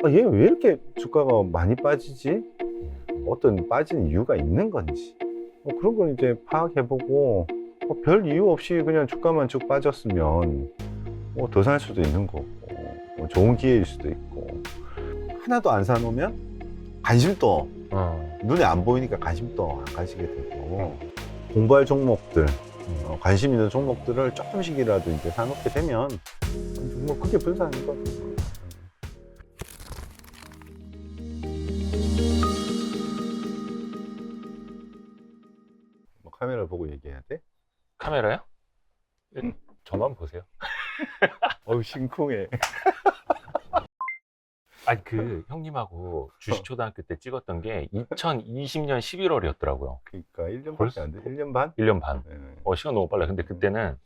얘 왜 이렇게 주가가 많이 빠지지? 어떤 빠지는 이유가 있는 건지 그런 걸 이제 파악해보고 별 이유 없이 그냥 주가만 쭉 빠졌으면 더 살 수도 있는 거고 좋은 기회일 수도 있고 하나도 안 사놓으면 관심도 눈에 안 보이니까 관심도 안 가지게 되고 공부할 종목들 관심 있는 종목들을 조금씩이라도 이제 사놓게 되면 뭐 그게 분산인 거죠. 카메라를 보고 얘기해야 돼? 카메라요? 저만 보세요. 어우 심쿵해. 아니 그 형님하고 주식초등학교 때 찍었던 게 2020년 11월이었더라고요. 그러니까 1년밖에 벌써? 안 돼. 1년 반? 1년 반. 네. 시간 너무 빨라. 근데 그때는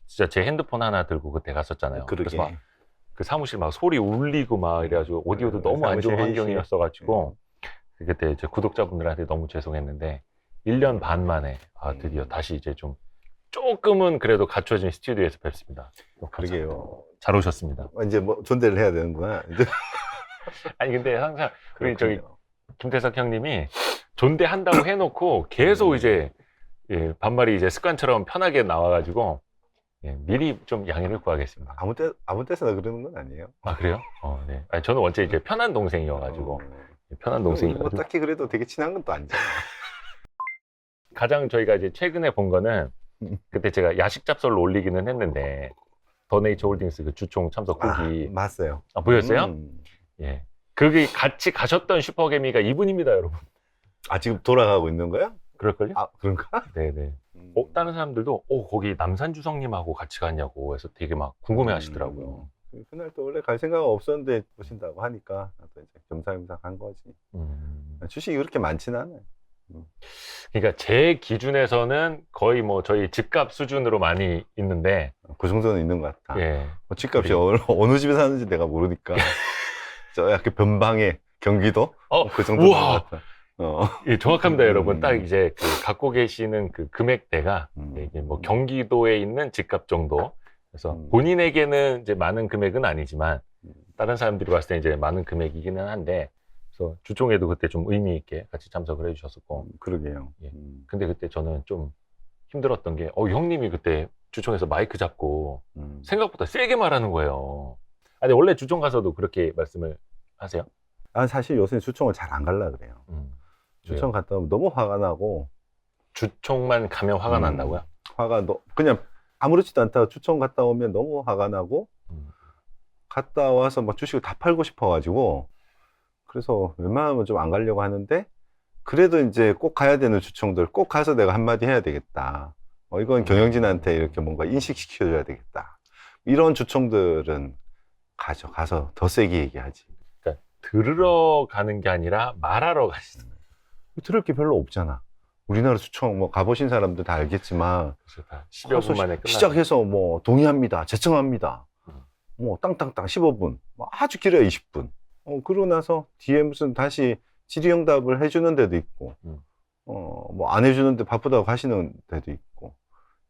진짜 제 핸드폰 하나 들고 그때 갔었잖아요. 그러게. 그래서 막 그 사무실 막 소리 울리고 막 이래가지고 오디오도 너무 안 좋은 사무실 환경이었어가지고 그때 이제 구독자분들한테 너무 죄송했는데 1년 반 만에 드디어 다시 이제 좀 조금은 그래도 갖춰진 스튜디오에서 뵙습니다. 그러게요. 잘 오셨습니다. 이제 뭐 존대를 해야 되는구나. 이제 아니 근데 항상 우리 저기 그렇군요. 김태석 형님이 존대한다고 해놓고 계속 이제 반말이 이제 습관처럼 편하게 나와가지고 미리 좀 양해를 구하겠습니다. 아무 때서나 그러는 건 아니에요. 아 그래요? 네. 아니, 저는 원체 이제 편한 동생이어가지고 편한 뭐 동생이어가지고 딱히 그래도 되게 친한 건 또 아니잖아. 가장 저희가 이제 최근에 본 거는 그때 제가 야식 잡설로 올리기는 했는데 더네이처 홀딩스 그 주총 참석 후기 맞아요. 보였어요? 예. 거기 같이 가셨던 슈퍼개미가 이분입니다, 여러분. 지금 돌아가고 있는 거야? 그럴걸요? 그런가? 네네. 다른 사람들도 거기 남산주성님하고 같이 갔냐고 해서 되게 막 궁금해 하시더라고요. 그날 또 원래 갈 생각은 없었는데 오신다고 하니까 또 이제 겸사겸사 간 거지. 주식이 그렇게 많지는 않아요. 그러니까 제 기준에서는 거의 뭐 저희 집값 수준으로 많이 있는데 그 정도는 있는 것 같아. 예. 집값이 어느 집에 사는지 내가 모르니까 저 약간 변방에 경기도 그 정도 되는 우와! 것 같아. 예, 정확합니다, 여러분. 딱 이제 그 갖고 계시는 그 금액대가 이게 뭐 경기도에 있는 집값 정도. 그래서 본인에게는 이제 많은 금액은 아니지만 다른 사람들이 봤을 때 이제 많은 금액이기는 한데, 그래서 주총에도 그때 좀 의미 있게 같이 참석을 해주셨었고. 그러게요. 예. 근데 그때 저는 좀 힘들었던 게, 형님이 그때 주총에서 마이크 잡고 생각보다 세게 말하는 거예요. 아니 원래 주총 가서도 그렇게 말씀을 하세요? 사실 요새 주총을 잘 안 갈라 그래요. 주총 갔다 오면 너무 화가 나고. 주총만 가면 화가 난다고요? 그냥 아무렇지도 않다가 주총 갔다 오면 너무 화가 나고 갔다 와서 막 주식을 다 팔고 싶어가지고 그래서 웬만하면 좀 안 가려고 하는데 그래도 이제 꼭 가야 되는 주총들 꼭 가서 내가 한마디 해야 되겠다. 이건 경영진한테 이렇게 뭔가 인식시켜줘야 되겠다. 이런 주총들은 가서 더 세게 얘기하지. 그러니까 들으러 가는 게 아니라 말하러 가시는 거예요. 들을 게 별로 없잖아. 우리나라 주총 뭐 가보신 사람들 다 알겠지만 10여 분 만에 시작해서 뭐 동의합니다, 제청합니다, 뭐 땅땅땅 15분, 뭐 아주 길어야 20분. 그러고 나서 뒤에 무슨 다시 질의응답을 해주는 데도 있고, 뭐 안 해주는데 바쁘다고 가시는 데도 있고,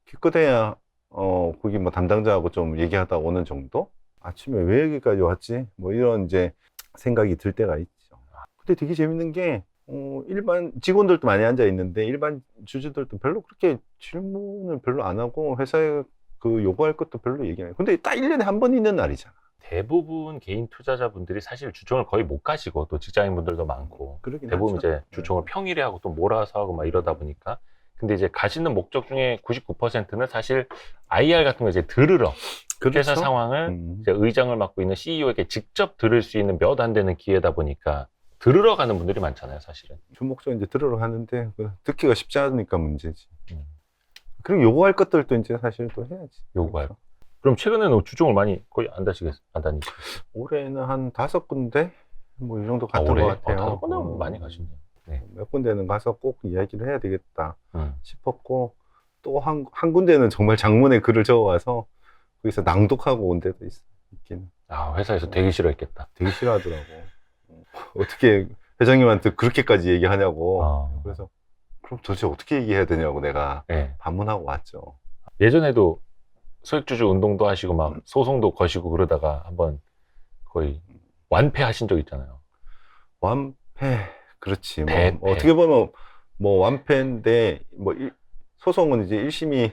기껏해야 거기 뭐 담당자하고 좀 얘기하다 오는 정도? 아침에 왜 여기까지 왔지? 뭐 이런 이제 생각이 들 때가 있죠. 근데 되게 재밌는 게 일반 직원들도 많이 앉아 있는데 일반 주주들도 별로 그렇게 질문을 별로 안 하고 회사에 그 요구할 것도 별로 얘기 안 해요. 근데 딱 1년에 한 번 있는 날이잖아. 대부분 개인 투자자분들이 사실 주총을 거의 못 가시고 또 직장인분들도 많고 대부분 하죠. 이제 주총을 평일에 하고 또 몰아서 하고 막 이러다 보니까 근데 이제 가시는 목적 중에 99%는 사실 IR 같은 거 이제 들으러 회사 상황을 이제 의장을 맡고 있는 CEO에게 직접 들을 수 있는 몇 안 되는 기회다 보니까 들으러 가는 분들이 많잖아요, 사실은. 주목적 이제 들으러 가는데 듣기가 쉽지 않으니까 문제지. 그리고 요구할 것들도 이제 사실 또 해야지. 요구할. 그럼 최근에는 주총을 많이 거의 안 다니시겠어요? 올해는 한 5군데 뭐 이 정도 갔던 것 같아요. 5군데는 많이 가시네요. 네. 몇 군데는 가서 꼭 이야기를 해야 되겠다 싶었고 또 한 군데는 정말 장문에 글을 적어와서 거기서 낭독하고 온 데도 있긴. 회사에서 되게 싫어했겠다. 되게 싫어하더라고. 어떻게 회장님한테 그렇게까지 얘기하냐고. 그래서 그럼 도대체 어떻게 얘기해야 되냐고 내가 반문하고 왔죠. 예전에도 소액주주 운동도 하시고 막 소송도 거시고 그러다가 한번 거의 완패하신 적 있잖아요. 완패, 그렇지. 뭐, 대패. 어떻게 보면, 뭐, 완패인데, 뭐, 소송은 이제 1심이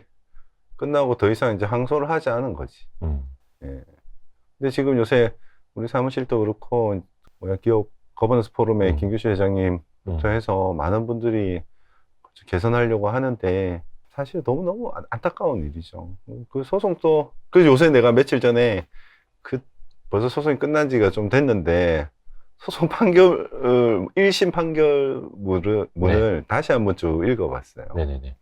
끝나고 더 이상 이제 항소를 하지 않은 거지. 예. 근데 지금 요새 우리 사무실도 그렇고, 기업 거버넌스 포럼의 김규수 회장님부터 해서 많은 분들이 개선하려고 하는데, 사실 너무너무 안타까운 일이죠. 그 소송도, 그래서 요새 내가 며칠 전에 벌써 소송이 끝난 지가 좀 됐는데, 소송 판결, 1심 판결문을 네. 다시 한번 쭉 읽어봤어요. 네네네.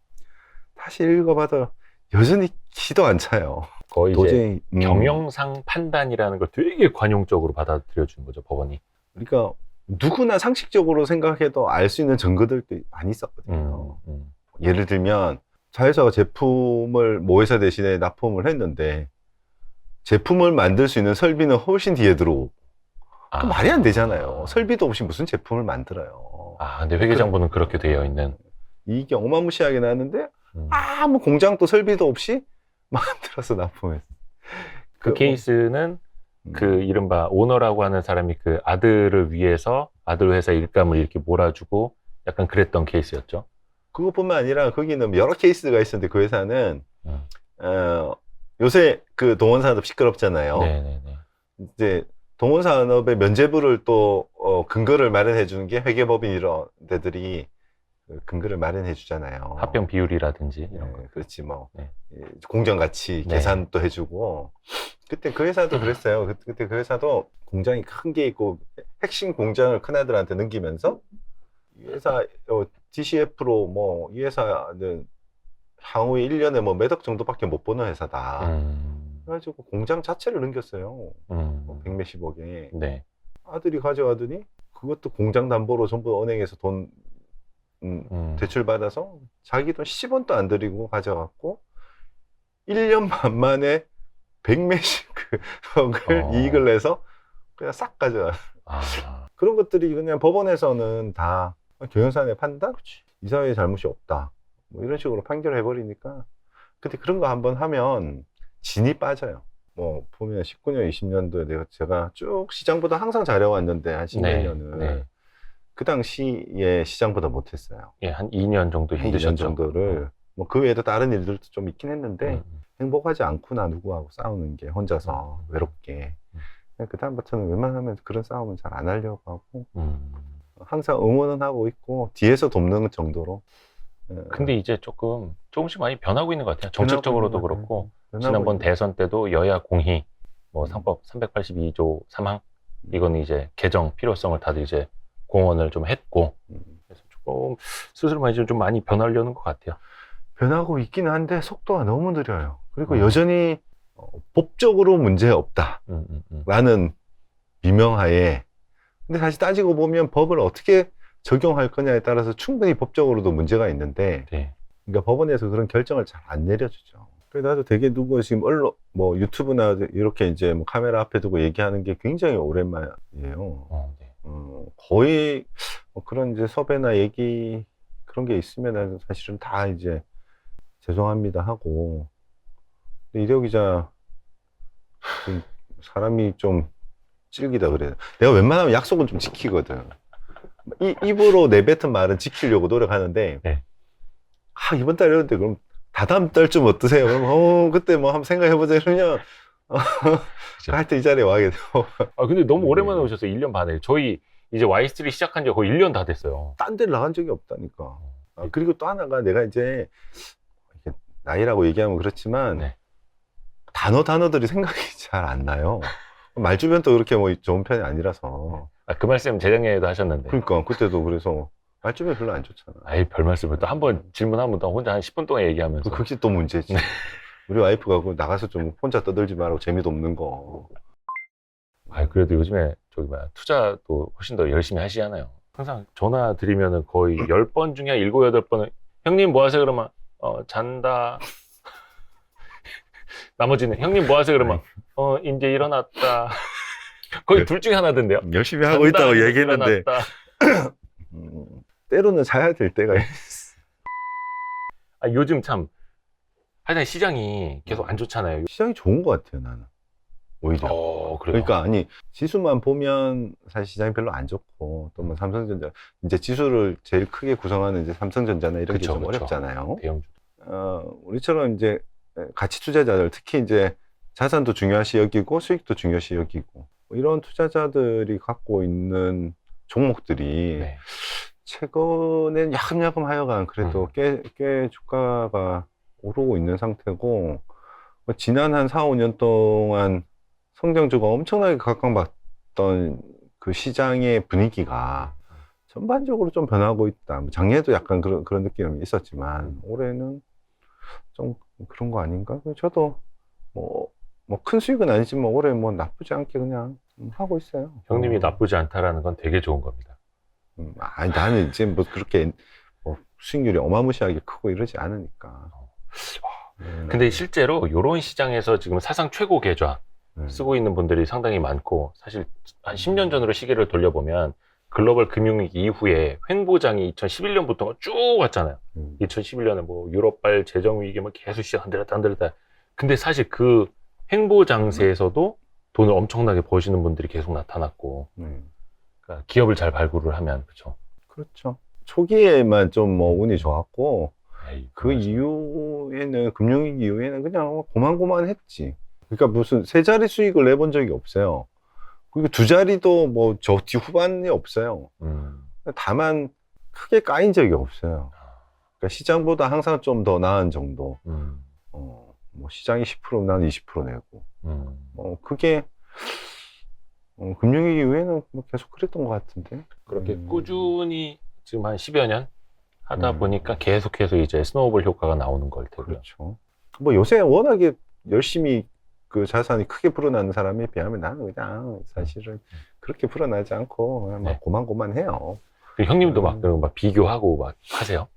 다시 읽어봐도 여전히 기도 안 차요. 거의 도저히, 이제 경영상 판단이라는 걸 되게 관용적으로 받아들여 주는 거죠, 법원이. 그러니까 누구나 상식적으로 생각해도 알 수 있는 증거들도 많이 있었거든요. 예를 들면 자회사가 제품을 모회사 대신에 납품을 했는데 제품을 만들 수 있는 설비는 훨씬 뒤에 들어오고 그 말이 안 되잖아요. 설비도 없이 무슨 제품을 만들어요. 근데 회계장부는 그렇게 되어 있는. 이게 어마무시하게 나왔는데 아무 공장도 설비도 없이 만들어서 납품했어. 그 케이스는 그 이른바 오너라고 하는 사람이 그 아들을 위해서 아들 회사 일감을 이렇게 몰아주고 약간 그랬던 케이스였죠. 그것뿐만 아니라 거기는 여러 케이스가 있었는데 그 회사는 요새 그 동원산업 시끄럽잖아요. 네네네. 이제 동원산업의 면제부를 또 근거를 마련해 주는 게 회계법인 이런 데들이 근거를 마련해 주잖아요. 합병 비율이라든지 이런 거. 그렇지 뭐 네. 공정 가치 네. 계산도 해주고 그때 그 회사도 그랬어요. 그때 그 회사도 공장이 큰 게 있고 핵심 공장을 큰아들한테 넘기면서 이 회사 DCF로 뭐 이 회사는 향후에 1년에 뭐 몇 억 정도밖에 못 버는 회사다. 그래가지고 공장 자체를 넘겼어요. 100몇십억에. 네. 아들이 가져가더니 그것도 공장 담보로 전부 은행에서 돈 대출 받아서 자기 돈 10원도 안 들이고 가져갔고 1년 반 만에 100몇십억을 이익을 내서 그냥 싹 가져가. 그런 것들이 그냥 법원에서는 다 경영사의 판단? 이사회의 잘못이 없다. 뭐 이런 식으로 판결을 해버리니까. 근데 그런 거 한번 하면 진이 빠져요. 뭐 보면 19년, 20년도에 제가 쭉 시장보다 항상 잘해왔는데 한 10몇 년을 네. 그 당시에 시장보다 못했어요. 예, 한 2년 정도 한 힘드셨죠. 2년 정도를 뭐 그 외에도 다른 일들도 좀 있긴 했는데 행복하지 않구나 누구하고 싸우는 게 혼자서 외롭게. 그 다음부터는 웬만하면 그런 싸움은 잘 안 하려고 하고 항상 응원은 하고 있고 뒤에서 돕는 정도로. 근데 이제 조금씩 많이 변하고 있는 것 같아요. 정책적으로도 그렇고 지난번 대선 때도 여야 공히 뭐 상법 382조 3항 이거는 이제 개정 필요성을 다들 이제 공언을 좀 했고 그래서 조금 스스로 좀 많이 변하려는 것 같아요. 변하고 있기는 한데 속도가 너무 느려요. 그리고 여전히 법적으로 문제 없다라는 미명하에 근데 사실 따지고 보면 법을 어떻게 적용할 거냐에 따라서 충분히 법적으로도 문제가 있는데 네. 그러니까 법원에서 그런 결정을 잘 안 내려주죠. 그래서 나도 되게 누구 지금 언론 뭐 유튜브나 이렇게 이제 뭐 카메라 앞에 두고 얘기하는 게 굉장히 오랜만이에요. 네. 거의 뭐 그런 이제 섭외나 얘기 그런 게 있으면 사실은 다 이제 죄송합니다 하고 이대호 기자 좀 사람이 좀 찔기다 그래요. 내가 웬만하면 약속은 좀 지키거든. 입으로 내뱉은 말은 지키려고 노력하는데 네. 이번 달 이런데 그럼 다다음 달쯤 어떠세요? 그럼 그때 뭐 한번 생각해보자 이러면 하여튼 이 자리에 와게 되고. 근데 너무 오랜만에 오셨어요. 1년 반에. 저희 이제 Y3 시작한 지 거의 1년 다 됐어요. 딴 데를 나간 적이 없다니까. 그리고 또 하나가 내가 이제 나이라고 얘기하면 그렇지만 네. 단어들이 생각이 잘 안 나요. 말주변도 그렇게 뭐 좋은 편이 아니라서. 그 말씀 재작년에도 하셨는데. 그러니까 그때도 그래서 말주변 별로 안 좋잖아. 별 말씀을 또 한 번 질문하면 또 혼자 한 10분 동안 얘기하면서. 그게 또 문제지. 네. 우리 와이프가 나가서 좀 혼자 떠들지 말고 재미도 없는 거. 그래도 요즘에 투자도 훨씬 더 열심히 하시잖아요. 항상 전화 드리면은 거의 10번 중에 7, 8번은 형님 뭐 하세요? 그러면 잔다. 나머지는 형님 뭐 하세요? 그러면 이제 일어났다. 거의 둘 중에 하나던데요. 열심히 하고 있다고 얘기했는데 때로는 자야 될 때가 있어. 요즘 참 하여튼 시장이 계속 안 좋잖아요. 시장이 좋은 것 같아요 나는. 오히려. 그래요? 그러니까 아니 지수만 보면 사실 시장이 별로 안 좋고 또 뭐 삼성전자 이제 지수를 제일 크게 구성하는 이제 삼성전자나 이런 게 그쵸, 좀 그쵸. 어렵잖아요. 대형주. 우리처럼 이제 가치 투자자들 특히 이제 자산도 중요시 여기고 수익도 중요시 여기고 뭐 이런 투자자들이 갖고 있는 종목들이 네. 최근엔 야금야금 하여간 그래도 꽤 주가가 오르고 있는 상태고 뭐 지난 한 4, 5년 동안 성장주가 엄청나게 각광받던 그 시장의 분위기가 전반적으로 좀 변하고 있다. 뭐 작년에도 약간 그런 느낌이 있었지만 올해는 좀 그런 거 아닌가? 저도 뭐 큰 수익은 아니지만 올해 뭐 나쁘지 않게 그냥 하고 있어요. 형님이 나쁘지 않다라는 건 되게 좋은 겁니다. 아니 나는 이제 뭐 그렇게 뭐 수익률이 어마무시하게 크고 이러지 않으니까. 근데 실제로 이런 시장에서 지금 사상 최고 계좌 네. 쓰고 있는 분들이 상당히 많고, 사실 한 10년 전으로 시계를 돌려보면 글로벌 금융위기 이후에 횡보장이 2011년부터 쭉 왔잖아요. 2011년에 뭐 유럽발 재정위기 뭐 계속 시작 안 들었다. 근데 사실 그 횡보장세에서도 돈을 엄청나게 버시는 분들이 계속 나타났고, 그러니까 기업을 잘 발굴을 하면, 그렇죠. 그렇죠. 초기에만 좀 뭐 운이 좋았고 에이, 그 이후에는 금융위기 이후에는 그냥 고만고만했지. 그러니까 무슨 세 자리 수익을 내본 적이 없어요. 그리고 두 자리도 뭐 저 뒤 후반이 없어요. 다만 크게 까인 적이 없어요. 그러니까 시장보다 항상 좀 더 나은 정도. 뭐 시장이 10%면 나는 20% 내고. 그게 금융위기 이후에는 뭐 계속 그랬던 것 같은데. 그렇게 꾸준히 지금 한 10여 년 하다 보니까 계속해서 이제 스노우볼 효과가 나오는 걸 테고요. 그렇죠. 뭐 요새 워낙에 열심히 그 자산이 크게 불어나는 사람에 비하면 나는 그냥 사실은 그렇게 불어나지 않고 그냥 막 네. 고만고만해요. 형님도 막 비교하고 막 하세요?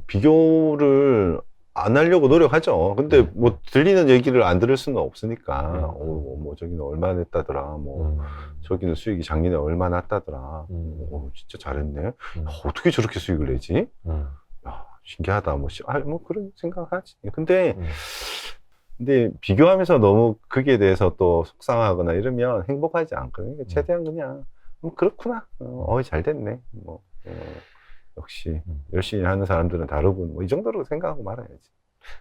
비교를 안 하려고 노력하죠. 근데 뭐 들리는 얘기를 안 들을 수는 없으니까. 뭐 저기는 얼마 냈다더라. 뭐 저기는 수익이 작년에 얼마 났다더라. 진짜 잘했네. 어떻게 저렇게 수익을 내지? 야, 신기하다. 뭐 그런 생각하지. 근데 비교하면서 너무 그게 대해서 또 속상하거나 이러면 행복하지 않거든요. 최대한 그냥 그렇구나. 잘 됐네. 역시 열심히 하는 사람들은 다르군. 뭐 이 정도로 생각하고 말아야지.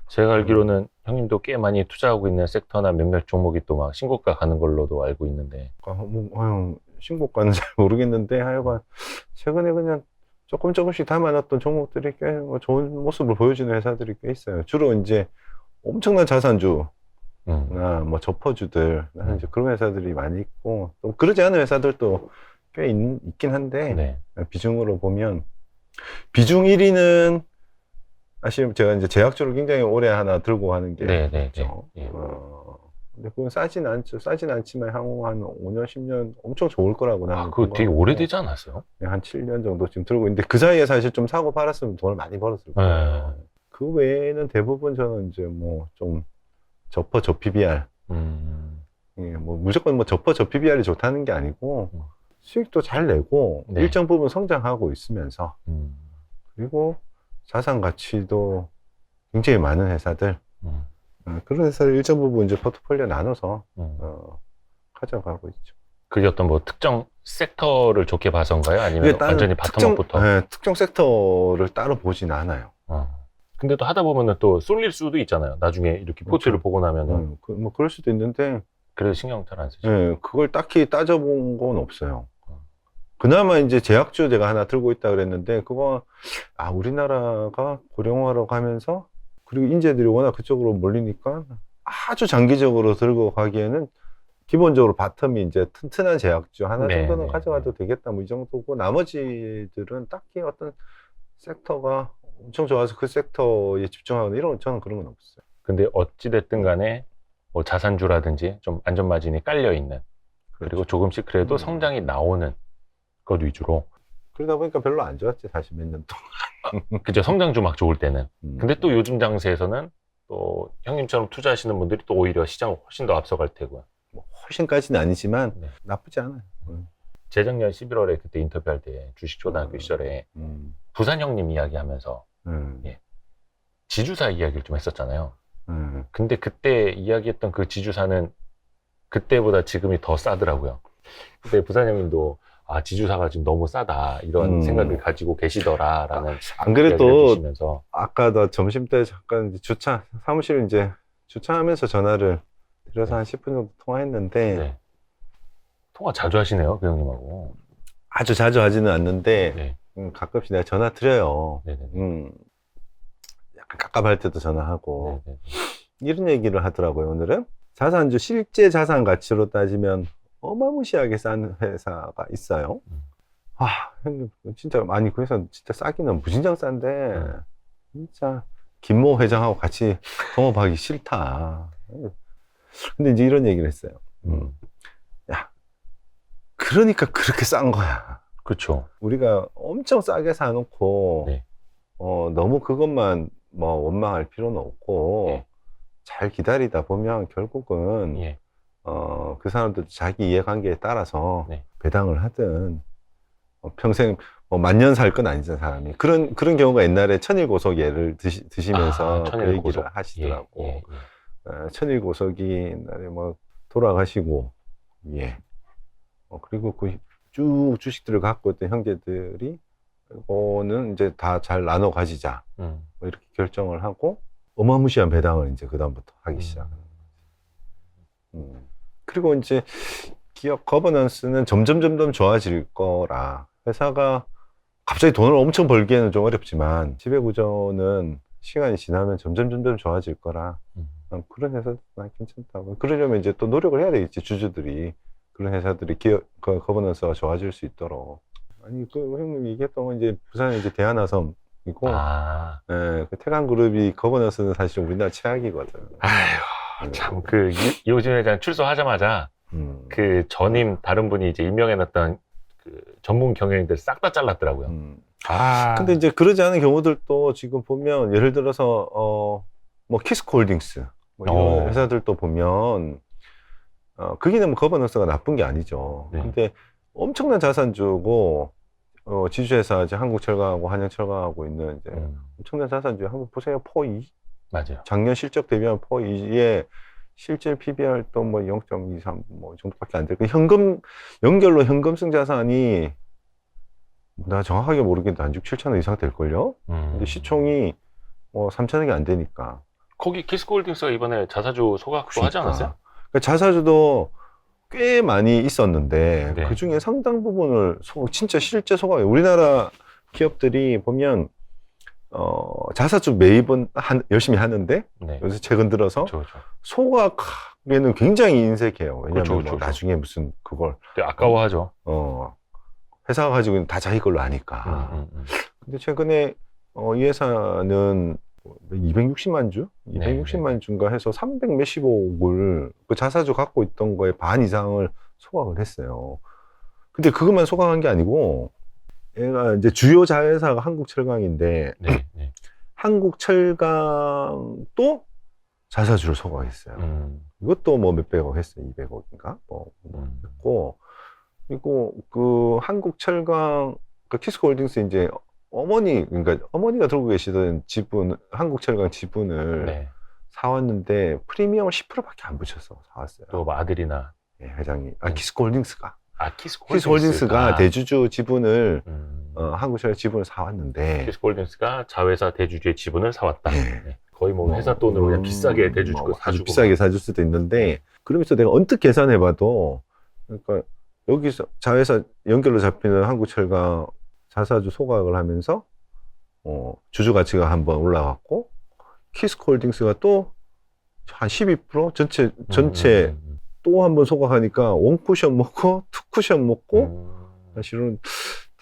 제가 알기로는 형님도 꽤 많이 투자하고 있는 섹터나 몇몇 종목이 또 막 신고가 가는 걸로도 알고 있는데. 신고가는 잘 모르겠는데 하여간 최근에 그냥 조금씩 담아놨던 종목들이 꽤 좋은 모습을 보여주는 회사들이 꽤 있어요. 주로 이제 엄청난 자산주나 뭐 저퍼주들 이제 그런 회사들이 많이 있고 또 그러지 않은 회사들도 꽤 있긴 한데 비중으로 보면 비중 1위는 사실 제가 이제 제약주를 굉장히 오래 하나 들고 가는 게 있죠. 근데 그건 싸진 않죠. 싸진 않지만 향후 한 5년, 10년 엄청 좋을 거라고 나는. 그거 되게 오래되지 않았어요? 네, 한 7년 정도 지금 들고 있는데 그 사이에 사실 좀 사고 팔았으면 돈을 많이 벌었을 거예요. 그 외에는 대부분 저는 이제 뭐 좀 저퍼 저 PBR. 뭐 무조건 뭐 저퍼 저 PBR이 좋다는 게 아니고 수익도 잘 내고 일정 부분 성장하고 있으면서 그리고 자산 가치도 굉장히 많은 회사들 그런 회사를 일정 부분 이제 포트폴리오 나눠서 가져가고 있죠. 그게 어떤 뭐 특정 섹터를 좋게 봐서인가요? 아니면 완전히 바텀업부터? 특정 섹터를 따로 보진 않아요. 근데 또 하다 보면은 또 쏠릴 수도 있잖아요. 나중에 이렇게 포트를 보고 나면은. 뭐 그럴 수도 있는데. 그래도 신경 잘 안 쓰죠. 그걸 딱히 따져본 건 없어요. 그나마 이제 제약주 제가 하나 들고 있다 그랬는데 그거 우리나라가 고령화로 가면서 그리고 인재들이 워낙 그쪽으로 몰리니까 아주 장기적으로 들고 가기에는 기본적으로 바텀이 이제 튼튼한 제약주 하나 정도는 가져가도 되겠다 뭐 이 정도고 나머지들은 딱히 어떤 섹터가 엄청 좋아서 그 섹터에 집중하거나 이런 저는 그런 건 없어요. 근데 어찌됐든 간에 뭐 자산주라든지 좀 안전마진이 깔려 있는 그리고 조금씩 그래도 성장이 나오는 것 위주로. 그러다 보니까 별로 안 좋았지 사실 몇 년 동안. 그죠. 성장주 막 좋을 때는. 근데 또 요즘 장세에서는 또 형님처럼 투자하시는 분들이 또 오히려 시장을 훨씬 더 앞서갈 테고요. 뭐 훨씬까지는 아니지만 나쁘지 않아요. 재작년 11월에 그때 인터뷰할 때 주식초등학교 시절에 부산 형님 이야기하면서 지주사 이야기를 좀 했었잖아요. 근데 그때 이야기했던 그 지주사는 그때보다 지금이 더 싸더라고요. 그때 부사장님도 지주사가 지금 너무 싸다 이런 생각을 가지고 계시더라라는 안 그래도 이야기를 해주시면서 아까 나 점심 때 잠깐 이제 사무실 이제 주차하면서 전화를 드려서 한 10분 정도 통화했는데 네. 통화 자주 하시네요, 그 형님하고. 아주 자주 하지는 않는데 네. 가끔씩 내가 전화 드려요. 네네. 약간 깝깝할 때도 전화하고 네네. 이런 얘기를 하더라고요. 오늘은 자산주 실제 자산 가치로 따지면 어마무시하게 싼 회사가 있어요. 형님 진짜 많이 그 회사 진짜 싸기는 무진장 싼데 진짜 김모 회장하고 같이 동업하기 싫다. 근데 이제 이런 얘기를 했어요. 야, 그러니까 그렇게 싼 거야. 그렇죠. 우리가 엄청 싸게 사놓고 네. 너무 그것만 뭐 원망할 필요는 없고 네. 잘 기다리다 보면 결국은 예. 그 사람들 자기 이해관계에 따라서 네. 배당을 하든 평생 만년 살 건 아니잖아 사람이. 그런 경우가 옛날에 천일고속 예를 드시면서 그 얘기를 하시더라고. 예. 천일고속이 옛날에 뭐 돌아가시고 그리고 그 쭉 주식들을 갖고 있던 형제들이 이거는 이제 다 잘 나눠 가지자 뭐 이렇게 결정을 하고 어마무시한 배당을 이제 그다음부터 하기 시작합니다. 그리고 이제 기업 거버넌스는 점점 좋아질 거라 회사가 갑자기 돈을 엄청 벌기에는 좀 어렵지만 지배구조는 시간이 지나면 점점 좋아질 거라 그런 회사도 난 괜찮다고. 그러려면 이제 또 노력을 해야 되겠지 주주들이. 그런 회사들이 기업 거버넌스가 좋아질 수 있도록. 아니 그 형님 얘기했던 건 이제 부산에 이제 대한화섬이고 그 태광그룹이 거버넌스는 사실 우리나라 최악이거든. 아휴 참 그 이호진 회장 출소하자마자 그 전임 다른 분이 이제 임명해놨던 그 전문 경영인들 싹 다 잘랐더라고요. 근데 이제 그러지 않은 경우들도 지금 보면 예를 들어서 뭐 키스코홀딩스 뭐 이런 회사들도 보면 거기는 뭐 거버넌스가 나쁜 게 아니죠. 근데 엄청난 자산주고 지주회사 이제 한국철강하고 한양철강하고 있는 이제 엄청난 자산주 한국 보세요. 포2 맞아요. 작년 실적 대비한 포2에 실질 PBR 또 뭐 0.23 뭐 정도밖에 안 되고 연결로 현금성 자산이 나 정확하게 모르겠는데 한 6, 7천억 이상 될걸요? 근데 시총이 뭐 3천억이 안 되니까. 거기 키스코홀딩스가 이번에 자사주 소각도 하지 않았어요? 그러니까 자사주도 꽤 많이 있었는데 네. 그 중에 상당 부분을 진짜 실제 소각. 우리나라 기업들이 보면 자사주 매입은 열심히 하는데 요새 최근 들어서 소각에는 굉장히 인색해요. 왜냐하면 뭐 나중에 무슨 그걸 아까워하죠. 회사가 가지고 다 자기 걸로 아니까. 근데 최근에 이 회사는 260만 주? 260만 주인가 해서 300 몇십억을 그 자사주 갖고 있던 거에 반 이상을 소각을 했어요. 근데 그것만 소각한 게 아니고 얘가 이제 주요 자회사가 한국철강인데 한국철강도 자사주를 소각했어요. 이것도 뭐 몇백억 했어요. 200억인가? 했고 그리고 그 한국철강 그 키스코홀딩스 이제 그러니까 어머니가 들고 계시던 지분, 한국철강 지분을 사왔는데 프리미엄을 10%밖에 안 붙여서 사왔어요. 또 뭐 아들이나 회장이 키스코홀딩스가 키스코홀딩스가 대주주 지분을 한국철강 지분을 사왔는데 키스코홀딩스가 자회사 대주주의 지분을 사왔다. 거의 뭐 회사 돈으로 그냥 비싸게 대주주고 아주 비싸게 사줄 수도 있는데 그러면서 내가 언뜻 계산해봐도 그러니까 여기서 자회사 연결로 잡히는 한국철강 자사주 소각을 하면서 주주 가치가 한번 올라갔고 키스코홀딩스가 또 한 12% 전체 또 한번 소각하니까 원 쿠션 먹고 투 쿠션 먹고 사실은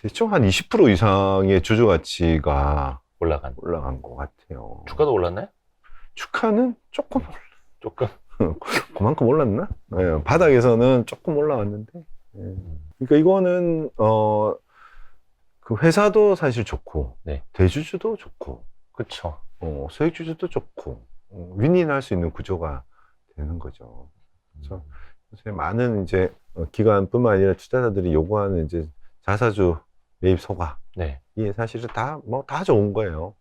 대충 한 20% 이상의 주주 가치가 올라간 것 같아요. 주가도 올랐나요? 주가는 조금 그만큼 올랐나? 네, 바닥에서는 조금 올라왔는데 그러니까 이거는 그 회사도 사실 좋고 대주주도 좋고 그렇죠. 소액주주도 좋고 윈윈할 수 있는 구조가 되는 거죠. 그래서 요새 많은 이제 기관뿐만 아니라 투자자들이 요구하는 이제 자사주 매입 소각 이게 사실은 다 좋은 거예요.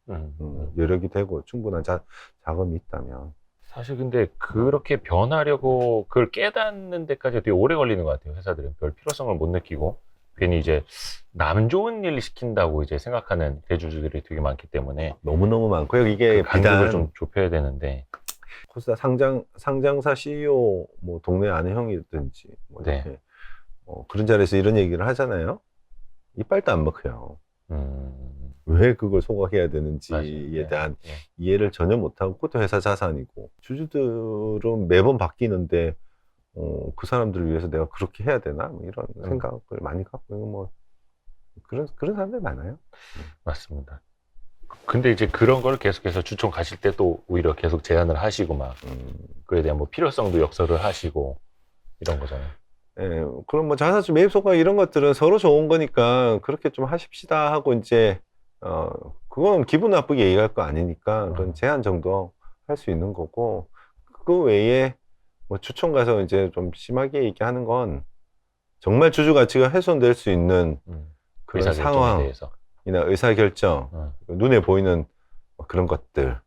여력이 되고 충분한 자금이 있다면. 사실 근데 그렇게 변하려고 그걸 깨닫는 데까지 되게 오래 걸리는 것 같아요. 회사들은 별 필요성을 못 느끼고 괜히 이제 남 좋은 일 시킨다고 이제 생각하는 대주주들이 되게 많기 때문에 너무너무 많고요. 이게 그 간격을 비단 좀 좁혀야 되는데 코스다 상장사 CEO 뭐 동네 아는 형이든지 뭐 네. 이렇게 그런 자리에서 이런 얘기를 하잖아요. 이빨도 안 먹혀요. 왜 그걸 소각해야 되는지에 맞아요. 대한 네. 이해를 전혀 못하고 그것도 회사 자산이고 주주들은 매번 바뀌는데 그 사람들을 위해서 내가 그렇게 해야 되나 뭐 이런 생각을 많이 갖고 뭐 그런 사람들이 많아요. 맞습니다. 근데 이제 그런 걸 계속해서 주총 가실 때 또 오히려 계속 제안을 하시고 막 그에 대한 뭐 필요성도 역설을 하시고 이런 거잖아요. 예, 그럼 뭐 자사주 매입 소각 이런 것들은 서로 좋은 거니까 그렇게 좀 하십시다 하고 이제 그건 기분 나쁘게 얘기할 거 아니니까 그런 제한 정도 할 수 있는 거고 그거 외에 뭐 주총 가서 이제 좀 심하게 얘기하는 건 정말 주주 가치가 훼손될 수 있는 그런 의사결정에 상황이나 대해서. 의사결정 눈에 보이는 그런 것들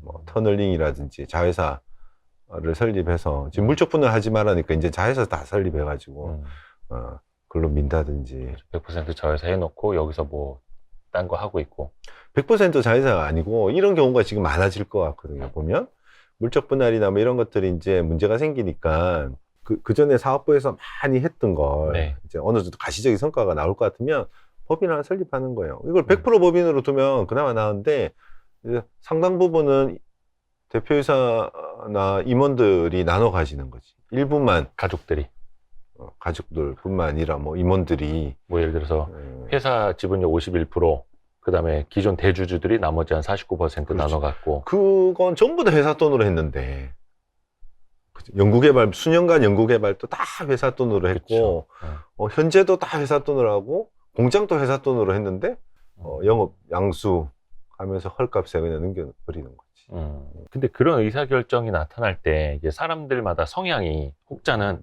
뭐 터널링이라든지 자회사를 설립해서 지금 물적 분할하지 말라니까 이제 자회사 다 설립해가지고 그걸로 민다든지 100% 자회사 해놓고 여기서 뭐 딴 거 하고 있고 100% 자회사가 아니고 이런 경우가 지금 많아질 것 같거든요. 보면 물적 분할이나 뭐 이런 것들이 이제 문제가 생기니까 그 전에 사업부에서 많이 했던 걸 네. 이제 어느 정도 가시적인 성과가 나올 것 같으면 법인 하나 설립하는 거예요. 이걸 100% 법인으로 두면 그나마 나은데 이제 상당 부분은 대표이사나 임원들이 나눠 가지는 거지. 일부만 가족들이 가족들뿐만 아니라 뭐 임원들이 뭐 예를 들어서 회사 지분율 51%, 그다음에 기존 대주주들이 나머지 한 49% 그렇지. 나눠 갖고 그건 전부 다 회사 돈으로 했는데 연구개발 수년간 연구개발도 다 회사 돈으로 했고 현재도 다 회사 돈으로 하고 공장도 회사 돈으로 했는데 영업 양수 하면서 헐값에 그냥 넘겨버리는 거지. 근데 그런 의사결정이 나타날 때 이게 사람들마다 성향이 혹자는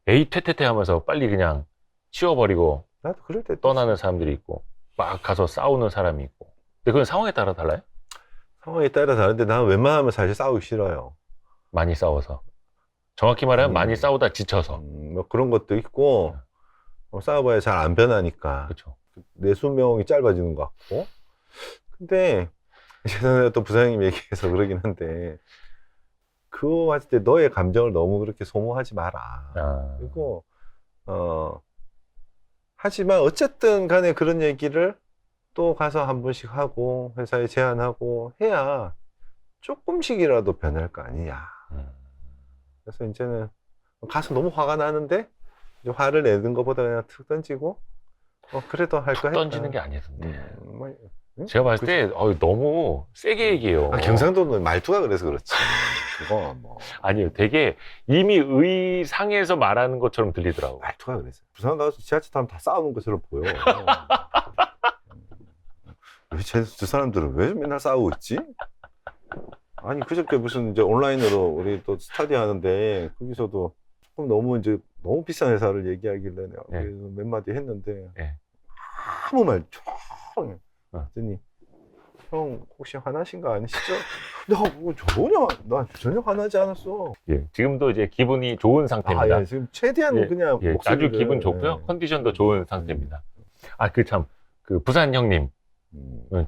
에이 퇴퇴퇴 하면서 빨리 그냥 치워버리고 나도 그럴 때 떠나는 사람들이 있고 막 가서 싸우는 사람이 있고 근데 그건 상황에 따라 달라요? 상황에 따라 다른데 나는 웬만하면 사실 싸우기 싫어요. 많이 싸워서 정확히 말하면 많이 싸우다 지쳐서 뭐 그런 것도 있고 싸워봐야 잘 안 변하니까 그렇죠. 내 수명이 짧아지는 것 같고 근데 예전에 또 부사장님 얘기해서 그러긴 한데 그거 했을 때 너의 감정을 너무 그렇게 소모하지 마라. 그리고 하지만 어쨌든 간에 그런 얘기를 또 가서 한 번씩 하고 회사에 제안하고 해야 조금씩이라도 변할 거 아니냐. 그래서 이제는 가서 너무 화가 나는데 이제 화를 내는 것보다 그냥 툭 던지고 그래도 할 거 했다. 던지는 게 아니던데 뭐, 제가 봤을 때 너무 세게 얘기해요. 경상도는 말투가 그래서 그렇지. 그거 뭐 아니요, 되게 이미 의상에서 말하는 것처럼 들리더라고. 말투가 그래서 부산 가서 지하철 타면 다 싸우는 것처럼 보여. 저 사람들은 왜 맨날 싸우고 있지? 아니 그저께 무슨 이제 온라인으로 우리 또 스터디 하는데 거기서도 조금 너무 비싼 회사를 얘기하길래 내가 몇 마디 했는데 아무 말 조용해. 그랬더니 형 혹시 화나신 거 아니시죠? 나 전혀 화나지 않았어. 지금도 이제 기분이 좋은 상태입니다. 지금 최대한 그냥 목소리를, 아주 기분 좋고요. 컨디션도 좋은 상태입니다. 그 부산 형님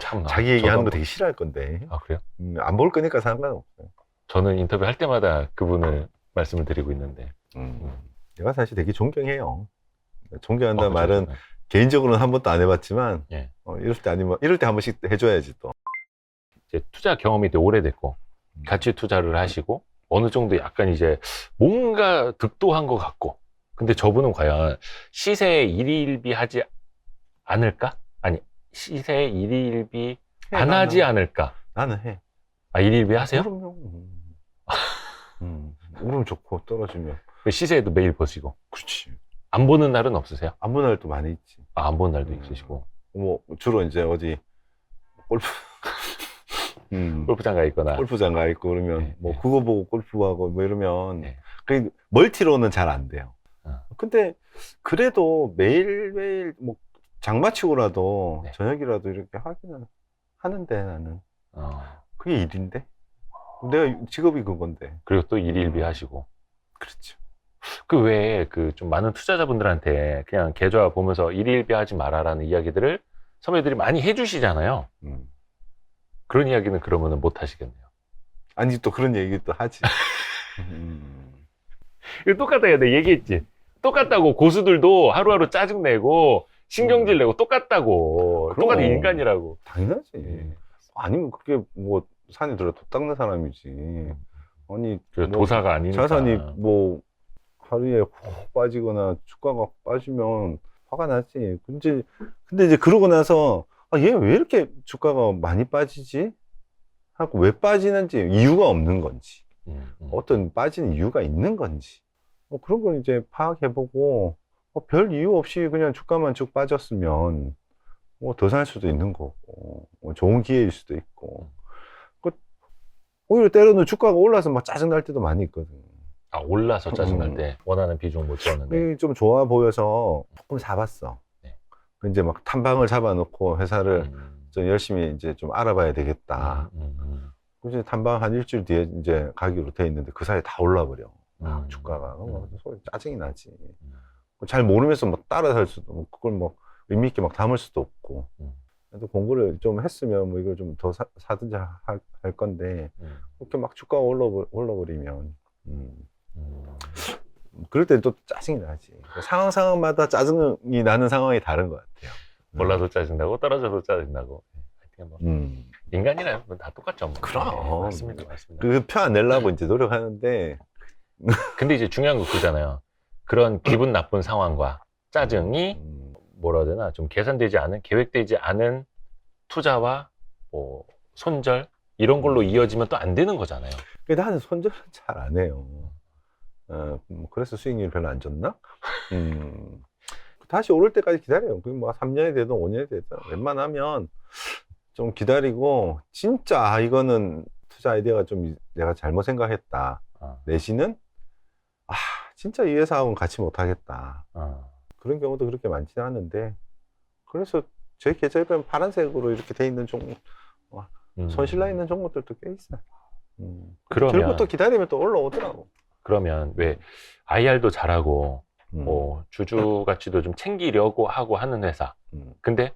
참 자기 얘기하는 거 되게 싫어할 건데. 아 그래요? 안 볼 거니까 상관없어요. 저는 인터뷰 할 때마다 그분을 말씀을 드리고 있는데 내가 사실 되게 존경해요. 존경한다는 그렇죠. 말은 개인적으로는 한 번도 안 해봤지만 이럴 때 한 번씩 해줘야지 또. 이제 투자 경험이 되게 오래됐고 같이 투자를 하시고 어느 정도 약간 이제 뭔가 득도한 것 같고 근데 저분은 과연 시세에 일희일비 하지 않을까? 아니 시세에 일희일비 안 하지 않을까? 나는 해. 일희일비 하세요? 그럼요. 오르면 좋고 떨어지면 시세에도 매일 보시고. 그렇지. 안 보는 날은 없으세요? 안 보는 날도 많이 있지. 안 보는 날도 있으시고. 뭐 주로 이제 어디 골프 골프장 가 있거나 골프장 가 있고 그러면 뭐 그거 보고 골프하고 뭐 이러면 그 멀티로는 잘 안 돼요. 근데 그래도 매일매일 뭐 장마치고라도 저녁이라도 이렇게 하기는 하는데 나는 그게 일인데 내가 직업이 그건데. 그리고 또 일일비 하시고. 그렇죠. 그 외에 그 좀 많은 투자자분들한테 그냥 계좌 보면서 일일비 하지 마라라는 이야기들을 선배들이 많이 해주시잖아요. 그런 이야기는 그러면은 못 하시겠네요. 아니, 또 그런 얘기 또 하지. 이거 똑같아요. 내가 얘기했지. 똑같다고. 고수들도 하루하루 짜증내고 신경질 내고 똑같다고. 그럼. 똑같은 인간이라고. 당연하지. 아니면 그게 뭐 산에 들어 도 닦는 사람이지. 아니, 뭐 도사가 아니니까. 자산이 뭐 하루에 훅 빠지거나 주가가 빠지면 화가 나지. 근데 이제 그러고 나서 얘 왜 이렇게 주가가 많이 빠지지? 하고 왜 빠지는지 이유가 없는 건지, 어떤 빠지는 이유가 있는 건지, 그런 걸 이제 파악해보고 별 이유 없이 그냥 주가만 쭉 빠졌으면 더 살 수도 있는 거고, 좋은 기회일 수도 있고. 오히려 때로는 주가가 올라서 막 짜증날 때도 많이 있거든. 아, 올라서 짜증날 때 원하는 비중 못 줬는데. 이게 좀 좋아 보여서 조금 사봤어. 네. 이제 막 탐방을 잡아놓고 회사를 좀 열심히 이제 좀 알아봐야 되겠다. 이제 탐방 한 일주일 뒤에 이제 가기로 돼 있는데 그 사이에 다 올라버려. 주가가. 소리 짜증이 나지. 잘 모르면서 뭐 따라 살 수도, 뭐 그걸 뭐 의미 있게 막 담을 수도 없고. 그래도 공부를 좀 했으면 뭐 이걸 좀 더 사든지 할 건데, 그렇게 막 주가가 올라버리면, 그럴 때 또 짜증이 나지. 상황마다 짜증이 나는 상황이 다른 것 같아요. 올라도 짜증나고 떨어져도 짜증나고. 뭐 인간이라면 다 똑같죠. 뭐. 그럼. 네, 맞습니다. 그 표 안 내려고 이제 노력하는데. 근데 이제 중요한 거 그잖아요. 그런 기분 나쁜 상황과 짜증이 뭐라 해야 되나, 좀 계산되지 않은, 계획되지 않은 투자와 뭐 손절 이런 걸로 이어지면 또 안 되는 거잖아요. 근데 나는 손절은 잘 안 해요. 그래서 수익률이 별로 안 좋나? 다시 오를 때까지 기다려요. 그게 뭐 3년이 되든 5년이 되든 웬만하면 좀 기다리고, 진짜 이거는 투자 아이디어가 좀 내가 잘못 생각했다 내지는 진짜 이 회사하고는 같이 못하겠다, 그런 경우도 그렇게 많지는 않은데, 그래서 제 계좌에 보면 파란색으로 이렇게 돼 있는 종목, 손실 나 있는 종목들도 꽤 있어요. 결국 또 기다리면 또 올라오더라고. 그러면 왜 IR도 잘하고 뭐 주주 가치도 좀 챙기려고 하고 하는 회사, 근데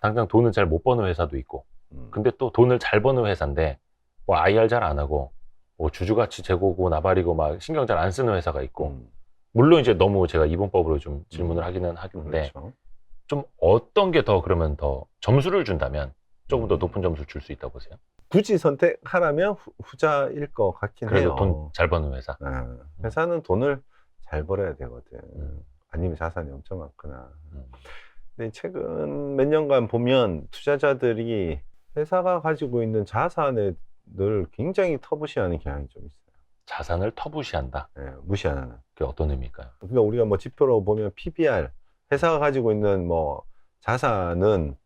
당장 돈을 잘 못 버는 회사도 있고, 근데 또 돈을 잘 버는 회사인데 뭐 IR 잘 안 하고 뭐 주주 가치 재고고 나발이고 막 신경 잘 안 쓰는 회사가 있고, 물론 이제 너무 제가 이분법으로 좀 질문을 하기는 하는데, 그렇죠. 좀 어떤 게 더 그러면 더 점수를 준다면 조금 더 높은 점수를 줄 수 있다고 보세요? 굳이 선택하라면 후자일 것 같긴 그래도 해요. 돈 잘 버는 회사. 회사는 돈을 잘 벌어야 되거든. 아니면 자산이 엄청 많거나. 근데 최근 몇 년간 보면 투자자들이 회사가 가지고 있는 자산을 굉장히 터부시하는 경향이 좀 있어요. 자산을 터부시한다? 무시하는. 그게 어떤 의미일까요? 그러니까 우리가 뭐 지표로 보면 PBR, 회사가 가지고 있는 뭐 자산은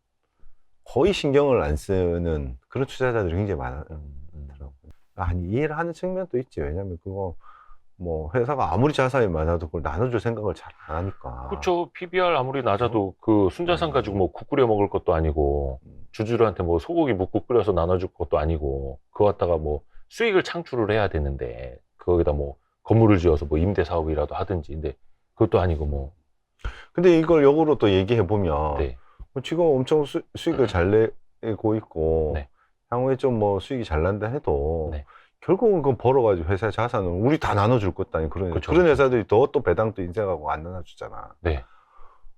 거의 신경을 안 쓰는 그런 투자자들이 굉장히 많더라고요. 아니, 이해를 하는 측면도 있지. 왜냐면 그거 뭐 회사가 아무리 자산이 많아도 그걸 나눠줄 생각을 잘 안 하니까. 그렇죠. PBR 아무리 낮아도 그 순자산 가지고 뭐 국 끓여 먹을 것도 아니고, 주주들한테 뭐 소고기 묵국 끓여서 나눠줄 것도 아니고, 그거 갖다가 뭐 수익을 창출을 해야 되는데, 거기다 뭐 건물을 지어서 뭐 임대 사업이라도 하든지, 근데 그것도 아니고 뭐. 근데 이걸 역으로 또 얘기해 보면, 네. 지금 엄청 수익을 잘 내고 있고, 네. 향후에 좀 뭐 수익이 잘 난다 해도, 네. 결국은 그거 벌어가지고 회사의 자산을 우리 다 나눠줄 것도 아니고, 그렇죠. 그런 회사들이 또 배당도 인색하고 안 나눠주잖아. 네.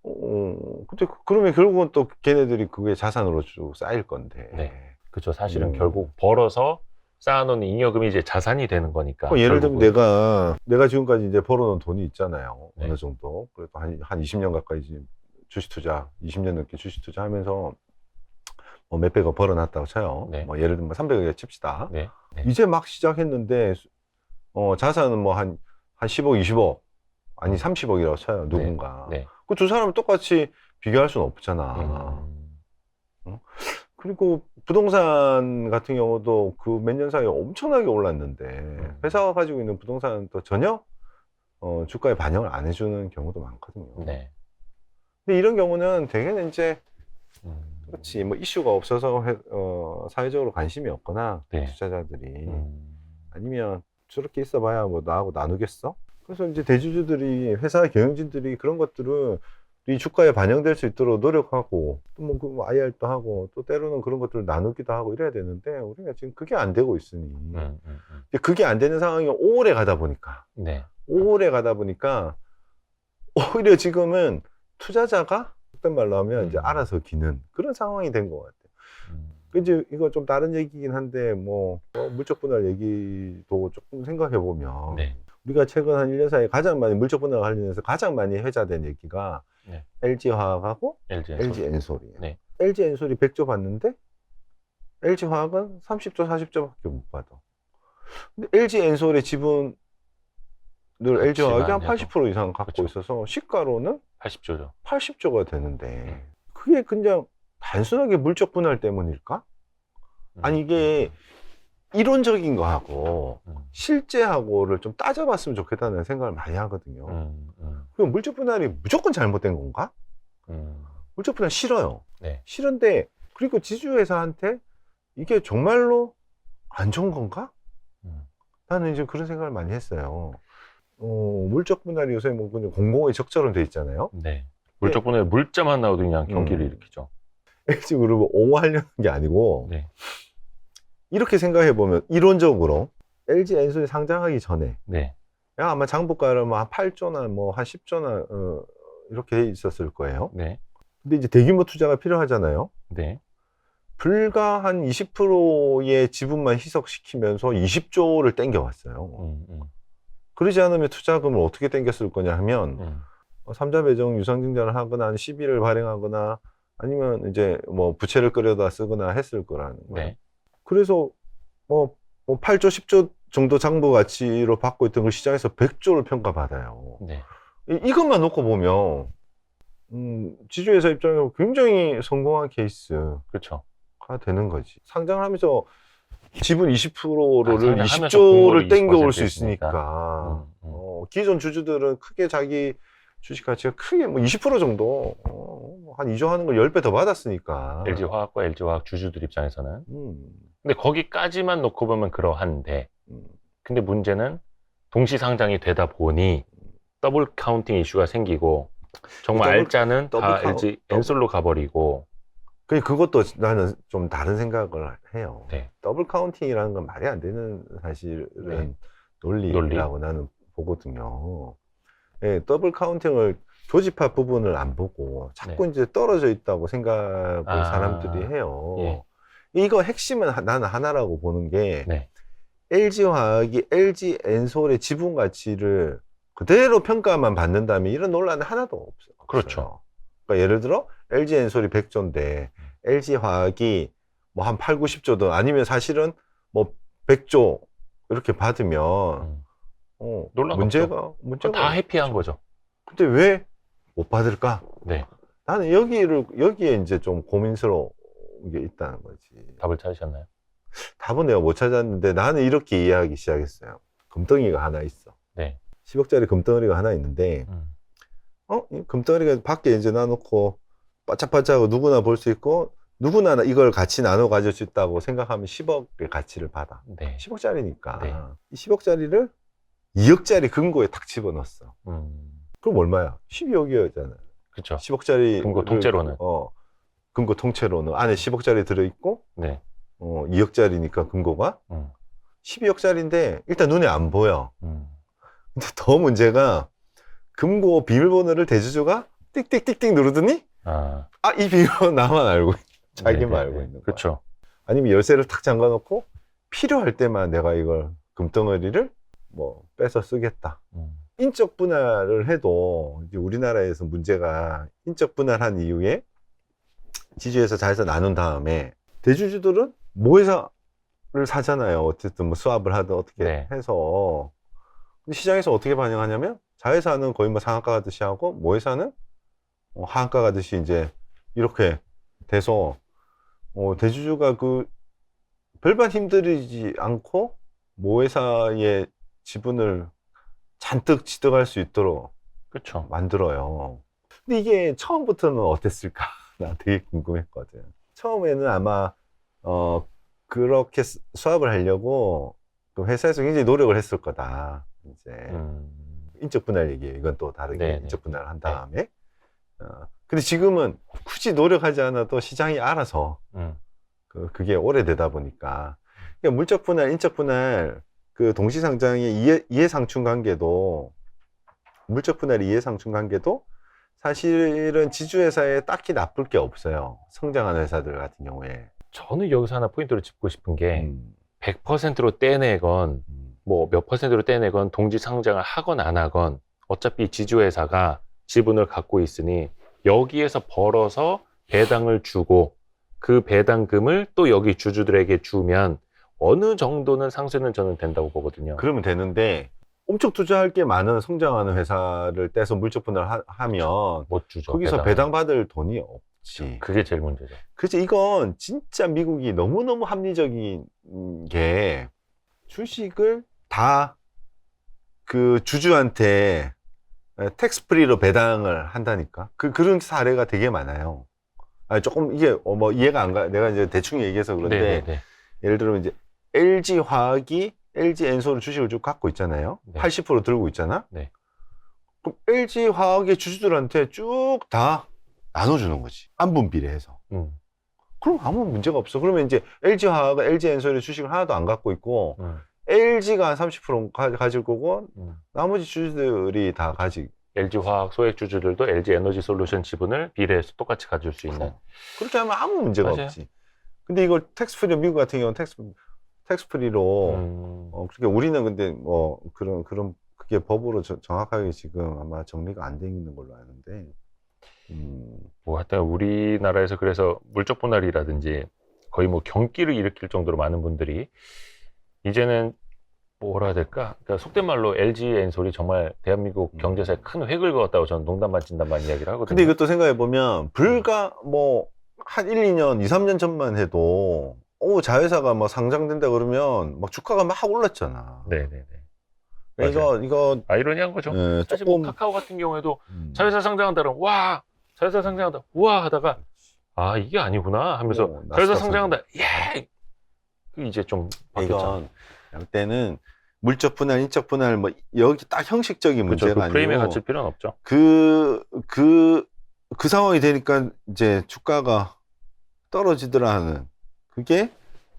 근데 그러면 결국은 또 걔네들이 그게 자산으로 쭉 쌓일 건데. 네. 그렇죠. 사실은 결국 벌어서 쌓아놓은 잉여금이 이제 자산이 되는 거니까. 예를 들면 내가 지금까지 이제 벌어놓은 돈이 있잖아요. 네. 어느 정도. 그래도 한 20년 가까이 지금 주식 투자, 20년 넘게 주식 투자 하면서 뭐 몇백억 벌어놨다고 쳐요. 네. 뭐 예를 들면 300억에 칩시다. 네. 네. 이제 막 시작했는데, 자산은 뭐 한 10억, 20억, 아니 30억이라고 쳐요. 누군가. 네. 그 두 사람을 똑같이 비교할 수는 없잖아. 그리고 부동산 같은 경우도 그 몇 년 사이에 엄청나게 올랐는데, 회사가 가지고 있는 부동산은 또 전혀 주가에 반영을 안 해주는 경우도 많거든요. 네. 근데 이런 경우는 대개는 이제 그렇지 뭐 이슈가 없어서 사회적으로 관심이 없거나, 네. 투자자들이 아니면 저렇게 있어봐야 뭐 나하고 나누겠어? 그래서 이제 대주주들이 회사 경영진들이 그런 것들은 이 주가에 반영될 수 있도록 노력하고 또뭐 IR도 하고 또 때로는 그런 것들을 나누기도 하고 이래야 되는데 우리가 지금 그게 안 되고 있으니 이제 그게 안 되는 상황이 오래 가다 보니까 네. 오래 가다 보니까 오히려 지금은 투자자가 그딴 말로 하면 이제 알아서 기는 그런 상황이 된 것 같아요. 이제 이거 좀 다른 얘기긴 한데 뭐 물적 분할 얘기도 조금 생각해 보면 네. 우리가 최근 한 1년 사이에 가장 많이 물적 분할 관련해서 가장 많이 회자된 얘기가 네. LG화학하고 LG LG엔솔이에요. 네. LG엔솔이 100조 받는데 LG화학은 30조, 40조밖에 못 받아. 근데 LG엔솔의 지분을 LG화학이 한 80% 이상 갖고 그렇죠. 있어서 시가로는 80조죠. 80조가 되는데 그게 그냥 단순하게 물적 분할 때문일까? 아니 이게 이론적인 거하고 실제하고를 좀 따져봤으면 좋겠다는 생각을 많이 하거든요. 그럼 물적 분할이 무조건 잘못된 건가? 물적 분할 싫어요. 네. 싫은데 그리고 지주회사한테 이게 정말로 안 좋은 건가? 나는 이제 그런 생각을 많이 했어요. 물적 분할이 요새 뭐 그냥 공공의 적처럼 돼 있잖아요. 네. 물적 분할 물자만 나오도 그냥 경기를 일으키죠. LG그룹을 옹호하려는 게 아니고 네. 이렇게 생각해 보면 이론적으로 LG엔솔이 상장하기 전에 네. 아마 장부가를 뭐 한 8조나 뭐 한 10조나 이렇게 돼 있었을 거예요. 네. 근데 이제 대규모 투자가 필요하잖아요. 네. 불과 한 20%의 지분만 희석시키면서 20조를 땡겨왔어요. 그러지 않으면 투자금을 어떻게 땡겼을 거냐 하면 삼자 배정 유상증자를 하거나 한 시비를 발행하거나 아니면 이제 뭐 부채를 끌어다 쓰거나 했을 거라는 거예요. 네. 그래서 뭐 8조, 10조 정도 장부 가치로 받고 있던 걸 시장에서 100조를 평가받아요. 네. 이것만 놓고 보면 지주회사 입장에서 굉장히 성공한 케이스가 그렇죠. 되는 거지. 상장을 하면서 지분 20%를 상장하면서 20조를 공모를 땡겨올 수 20% 있으니까 기존 주주들은 크게 자기 주식 가치가 크게 뭐 20% 정도 한 2조 하는 걸 10배 더 받았으니까. LG화학과 LG화학 주주들 입장에서는. 근데 거기까지만 놓고 보면 그러한데 근데 문제는 동시 상장이 되다 보니 더블 카운팅 이슈가 생기고 정말 알짜는 다 LG 엔솔로 가버리고 그것도 나는 좀 다른 생각을 해요. 네. 더블 카운팅이라는 건 말이 안 되는 사실은 네. 논리라고 나는 보거든요. 예, 더블 카운팅을 교집합 부분을 안 보고 자꾸 네. 이제 떨어져 있다고 생각을 사람들이 해요. 예. 이거 핵심은 나는 하나라고 보는 게 네. LG화학이 LG엔솔의 지분 가치를 그대로 평가만 받는다면 이런 논란은 하나도 없어요. 그렇죠. 그러니까 예를 들어 LG엔솔이 100조인데 LG화학이 뭐 한 8, 90조든 아니면 사실은 뭐 100조 이렇게 받으면 문제가 다 해피한 거죠. 근데 왜 못 받을까? 네. 나는 여기에 이제 좀 고민스러운 게 있다는 거지. 답을 찾으셨나요? 답은 내가 못 찾았는데 나는 이렇게 이해하기 시작했어요. 금덩이가 하나 있어. 네. 10억짜리 금덩어리가 하나 있는데 이 금덩어리가 밖에 이제 놔놓고 바짝바짝하고 누구나 볼 수 있고 누구나 이걸 같이 나눠 가질 수 있다고 생각하면 10억의 가치를 받아. 네. 10억짜리니까. 네. 이 10억짜리를 2억짜리 금고에 탁 집어넣었어. 그럼 얼마야? 12억이었잖아. 그렇죠. 10억짜리 금고 통째로는. 금고 통째로는 안에 10억짜리 들어있고 네. 2억짜리니까 금고가 12억짜리인데 일단 눈에 안 보여. 근데 더 문제가 금고 비밀번호를 대주주가 띡띡띡띡 누르더니 이 비밀번호 나만 알고 자기만 알고 있는 거야. 그렇죠. 아니면 열쇠를 탁 잠가놓고 필요할 때만 내가 이걸 금덩어리를 뭐 빼서 쓰겠다. 인적 분할을 해도 이제 우리나라에서 문제가 인적 분할한 이후에 지주회사 자회사 나눈 다음에 대주주들은 모회사를 사잖아요. 어쨌든 뭐 수합을 하든 어떻게 해서. 근데 시장에서 어떻게 반영하냐면 자회사는 거의 뭐 상한가 가듯이 하고 모회사는 하한가 가듯이 이제 이렇게 돼서 대주주가 그 별반 힘들이지 않고 모회사의 지분을 잔뜩 취득할 수 있도록 그렇죠. 만들어요. 근데 이게 처음부터는 어땠을까? 나 되게 궁금했거든. 처음에는 아마 그렇게 수합을 하려고 그 회사에서 굉장히 노력을 했을 거다. 이제 음. 인적 분할 얘기예요. 이건 또 다르게 네네. 인적 분할을 한 다음에. 근데 지금은 굳이 노력하지 않아도 시장이 알아서 그게 오래되다 보니까. 그러니까 물적 분할, 인적 분할 그 동시상장의 이해상충 관계도 물적 분할의 이해상충 관계도 사실은 지주회사에 딱히 나쁠 게 없어요. 성장하는 회사들 같은 경우에. 저는 여기서 하나 포인트를 짚고 싶은 게 100%로 떼내건 음. 뭐 몇 퍼센트로 떼내건 동지 상장을 하건 안 하건 어차피 지주회사가 지분을 갖고 있으니 여기에서 벌어서 배당을 주고 그 배당금을 또 여기 주주들에게 주면 어느 정도는 상쇄는 저는 된다고 보거든요. 그러면 되는데 엄청 투자할 게 많은 성장하는 회사를 떼서 물적 분할을 하면 못 주죠. 거기서 배당을. 배당 받을 돈이 없지. 그게 제일 문제죠. 그래서 이건 진짜 미국이 너무너무 합리적인 게 주식을 다 그 주주한테 텍스 프리로 배당을 한다니까. 그런 사례가 되게 많아요. 아니, 조금 이게 뭐 이해가 안 가. 내가 이제 대충 얘기해서 그런데 네네네. 예를 들면 이제 LG 화학이 LG 엔솔 주식을 쭉 갖고 있잖아요. 네. 80% 들고 있잖아. 네. 그럼 LG 화학의 주주들한테 쭉 다 나눠주는 거지. 안분 비례해서. 그럼 아무 문제가 없어. 그러면 이제 LG 화학은 LG 엔솔의 주식을 하나도 안 갖고 있고 LG가 한 30% 가질 거고 나머지 주주들이 다 가지. LG 화학 소액 주주들도 LG 에너지 솔루션 지분을 비례해서 똑같이 가질 수 있는. 그렇게 하면 아무 문제가 맞아요. 없지. 근데 이걸 텍스 프리, 미국 같은 경우는 텍스 프리로 그러니까 우리는 근데 뭐 그런 그게 법으로 정확하게 지금 아마 정리가 안 돼 있는 걸로 아는데. 뭐 하여튼 우리나라에서 그래서 물적 분할이라든지 거의 뭐 경기를 일으킬 정도로 많은 분들이 이제는 뭐라 해야 될까? 그러니까 속된 말로 LG 엔솔이 정말 대한민국 경제사에 큰 획을 그었다고 저는 농담 반 진담 반 이야기를 하거든요. 근데 이것도 생각해 보면 불과 뭐 한 1, 2년, 2, 3년 전만 해도 자회사가 뭐 상장된다 그러면 막 주가가 막 올랐잖아. 네네네. 이거 아이러니한 거죠. 예, 사실 뭐 조금 카카오 같은 경우에도 자회사 상장한다 그러면 와 자회사 상장한다 우와 하다가 아 이게 아니구나 하면서 자회사 상장한다 예 이제 좀 바뀌었잖아. 이건 그때는 물적 분할, 인적 분할 뭐 여기 딱 형식적인 그렇죠. 문제가 그 프레임에 아니고 갇힐 필요는 없죠. 그 상황이 되니까 이제 주가가 떨어지더라 하는 그게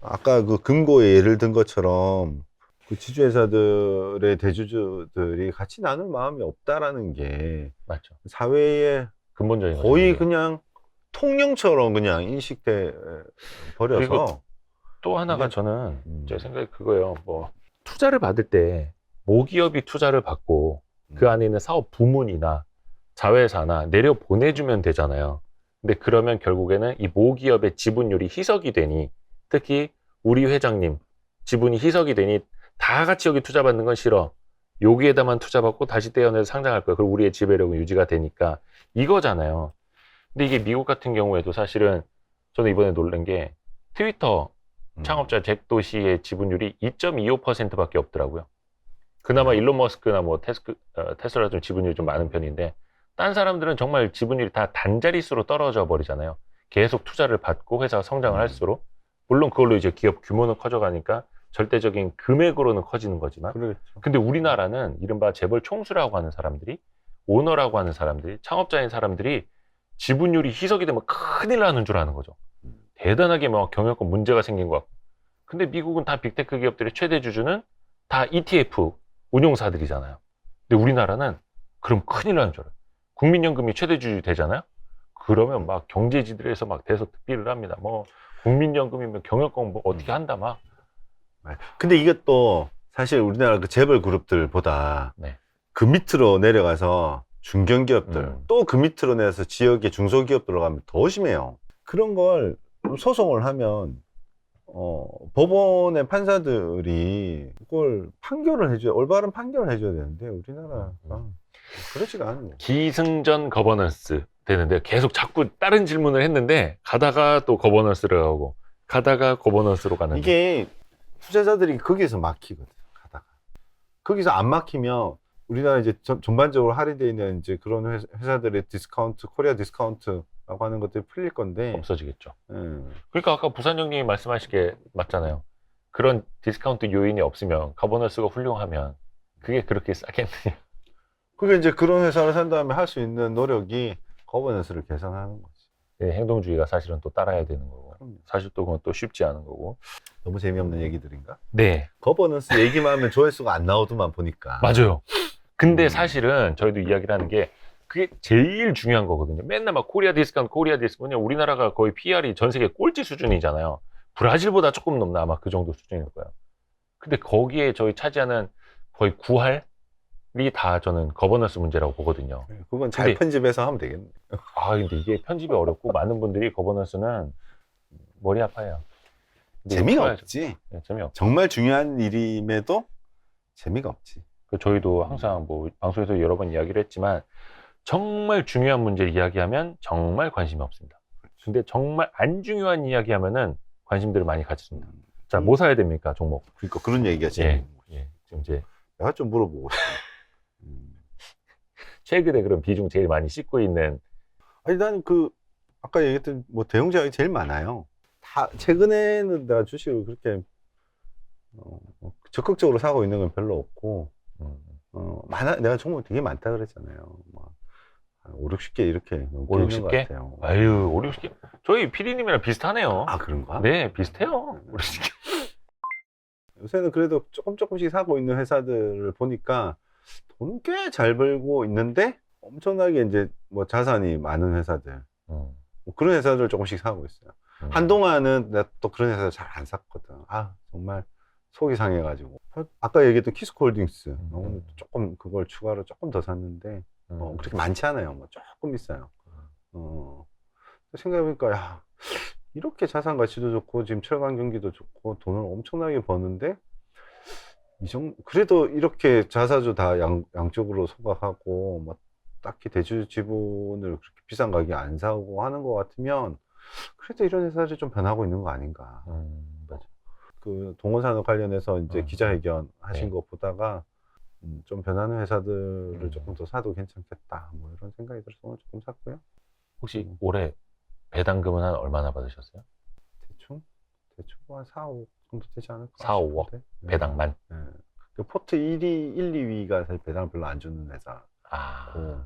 아까 그 금고에 예를 든 것처럼 그 지주회사들의 대주주들이 같이 나눌 마음이 없다라는 게 맞죠. 사회에 근본적인 거의 거죠. 그냥 통령처럼 그냥 인식돼 버려서. 그리고 또 하나가 이게- 저는 제 생각에 그거예요. 뭐 투자를 받을 때 모기업이 투자를 받고 그 안에 있는 사업 부문이나 자회사나 내려 보내주면 되잖아요. 근데 그러면 결국에는 이 모기업의 지분율이 희석이 되니 특히 우리 회장님 지분이 희석이 되니 다 같이 여기 투자 받는 건 싫어. 여기에다만 투자 받고 다시 떼어내서 상장할 거야. 그리고 우리의 지배력은 유지가 되니까 이거잖아요. 근데 이게 미국 같은 경우에도 사실은 저는 이번에 놀란 게 트위터 창업자 잭 도시의 지분율이 2.25%밖에 없더라고요. 그나마 일론 머스크나 뭐 테슬라 좀 지분율이 좀 많은 편인데 딴 사람들은 정말 지분율이 다 단자릿수로 떨어져 버리잖아요. 계속 투자를 받고 회사가 성장을 할수록 물론 그걸로 이제 기업 규모는 커져가니까 절대적인 금액으로는 커지는 거지만 그렇죠. 근데 우리나라는 이른바 재벌 총수라고 하는 사람들이 오너라고 하는 사람들이 창업자인 사람들이 지분율이 희석이 되면 큰일 나는 줄 아는 거죠. 대단하게 막 경영권 문제가 생긴 것 같고. 근데 미국은 다 빅테크 기업들의 최대 주주는 다 ETF 운용사들이잖아요. 근데 우리나라는 그럼 큰일 나는 줄 알아요. 국민연금이 최대 주주 되잖아요. 그러면 막 경제지들에서 막 대서특필을 합니다. 뭐 국민연금이면 경영권 뭐 어떻게 한다 막. 근데 이것도 사실 우리나라 그 재벌 그룹들보다 네. 그 밑으로 내려가서 중견기업들 또 그 밑으로 내려서 지역의 중소기업들로 가면 더 심해요. 그런 걸 소송을 하면 법원의 판사들이 그걸 판결을 해줘야 올바른 판결을 해줘야 되는데 우리나라 그렇지가 않은 거예요. 기승전 거버넌스 되는데 계속 자꾸 다른 질문을 했는데 가다가 또 거버넌스를 가고 가다가 거버넌스로 가는 이게 투자자들이 거기에서 막히거든. 가다가 거기서 안 막히면 우리나라 이제 전반적으로 할인되어 있는 이제 그런 회사들의 디스카운트, 코리아 디스카운트라고 하는 것들이 풀릴 건데 없어지겠죠. 예. 그러니까 아까 부산장님이 말씀하신 게 맞잖아요. 그런 디스카운트 요인이 없으면 가버넌스가 훌륭하면 그게 그렇게 싸겠느냐. 그게 이제 그런 회사를 산 다음에 할 수 있는 노력이 거버넌스를 개선하는 거지. 네, 행동주의가 사실은 또 따라야 되는 거고. 그럼요. 사실 또 그건 또 쉽지 않은 거고. 너무 재미없는 얘기들인가? 네, 거버넌스 얘기만 하면 조회수가 안 나오더만 보니까. 맞아요. 근데 사실은 저희도 이야기를 하는 게 그게 제일 중요한 거거든요. 맨날 막 코리아 디스카운트, 코리아 디스카운트. 우리나라가 거의 PR이 전 세계 꼴찌 수준이잖아요. 브라질보다 조금 넘나 아마 그 정도 수준일 거예요. 근데 거기에 저희 차지하는 거의 9할이 다 저는 거버넌스 문제라고 보거든요. 그건 잘 근데- 편집해서 하면 되겠네. 아, 근데 이게 편집이 어렵고 많은 분들이 거버넌스는 머리 아파요. 근데 재미가 풀어야죠. 없지. 네, 재미없죠. 정말 중요한 일임에도 재미가 없지. 저희도 항상 뭐 방송에서 여러 번 이야기를 했지만 정말 중요한 문제 이야기하면 정말 관심이 없습니다. 근데 정말 안 중요한 이야기하면은 관심들을 많이 가집니다. 자, 뭐 사야 됩니까, 종목? 그러니까 그런 얘기가 재밌는 거지. 예. 지금 이제 내가 좀 물어보고 싶어. 최근에 그런 비중 제일 많이 씻고 있는 아니 나는 아까 얘기했던 뭐 대형주가 제일 많아요. 다 최근에는 내가 주식을 그렇게 적극적으로 사고 있는 건 별로 없고 내가 종목 되게 많다 그랬잖아요. 막 한 5, 60개 이렇게 넘게 5, 있는 것 60개? 같아요. 아유, 5, 60개. 저희 PD님이랑 비슷하네요. 아 그런가? 네, 비슷해요. 5, 60개. 요새는 그래도 조금씩 사고 있는 회사들을 보니까 돈 꽤 잘 벌고 있는데 엄청나게 이제 뭐 자산이 많은 회사들 뭐 그런 회사들 조금씩 사고 있어요. 한동안은 내가 또 그런 회사를 잘 안 샀거든. 아 정말 속이 상해가지고 아까 얘기했던 키스콜딩스 조금 그걸 추가로 조금 더 샀는데 그렇게 많지 않아요. 뭐 조금 있어요. 생각해보니까 야 이렇게 자산 가치도 좋고 지금 철강 경기도 좋고 돈을 엄청나게 버는데 그래도 이렇게 자사주 다 양쪽으로 소각하고 뭐 딱히 대주 지분을 그렇게 비싼 가격에 안 사고 하는 것 같으면 그래도 이런 회사들이 좀 변하고 있는 거 아닌가. 맞아. 그 동원산업 관련해서 이제 기자회견 하신 네. 거 보다가 좀 변하는 회사들을 조금 더 사도 괜찮겠다. 뭐 이런 생각이 들어서 오늘 조금 샀고요. 혹시 올해 배당금은 한 얼마나 받으셨어요? 대충 한 4, 5 정도 되지 않을까? 4, 5억? 싶은데. 네. 배당만? 네. 그 포트 1, 2위가 사실 배당을 별로 안 주는 회사고 아,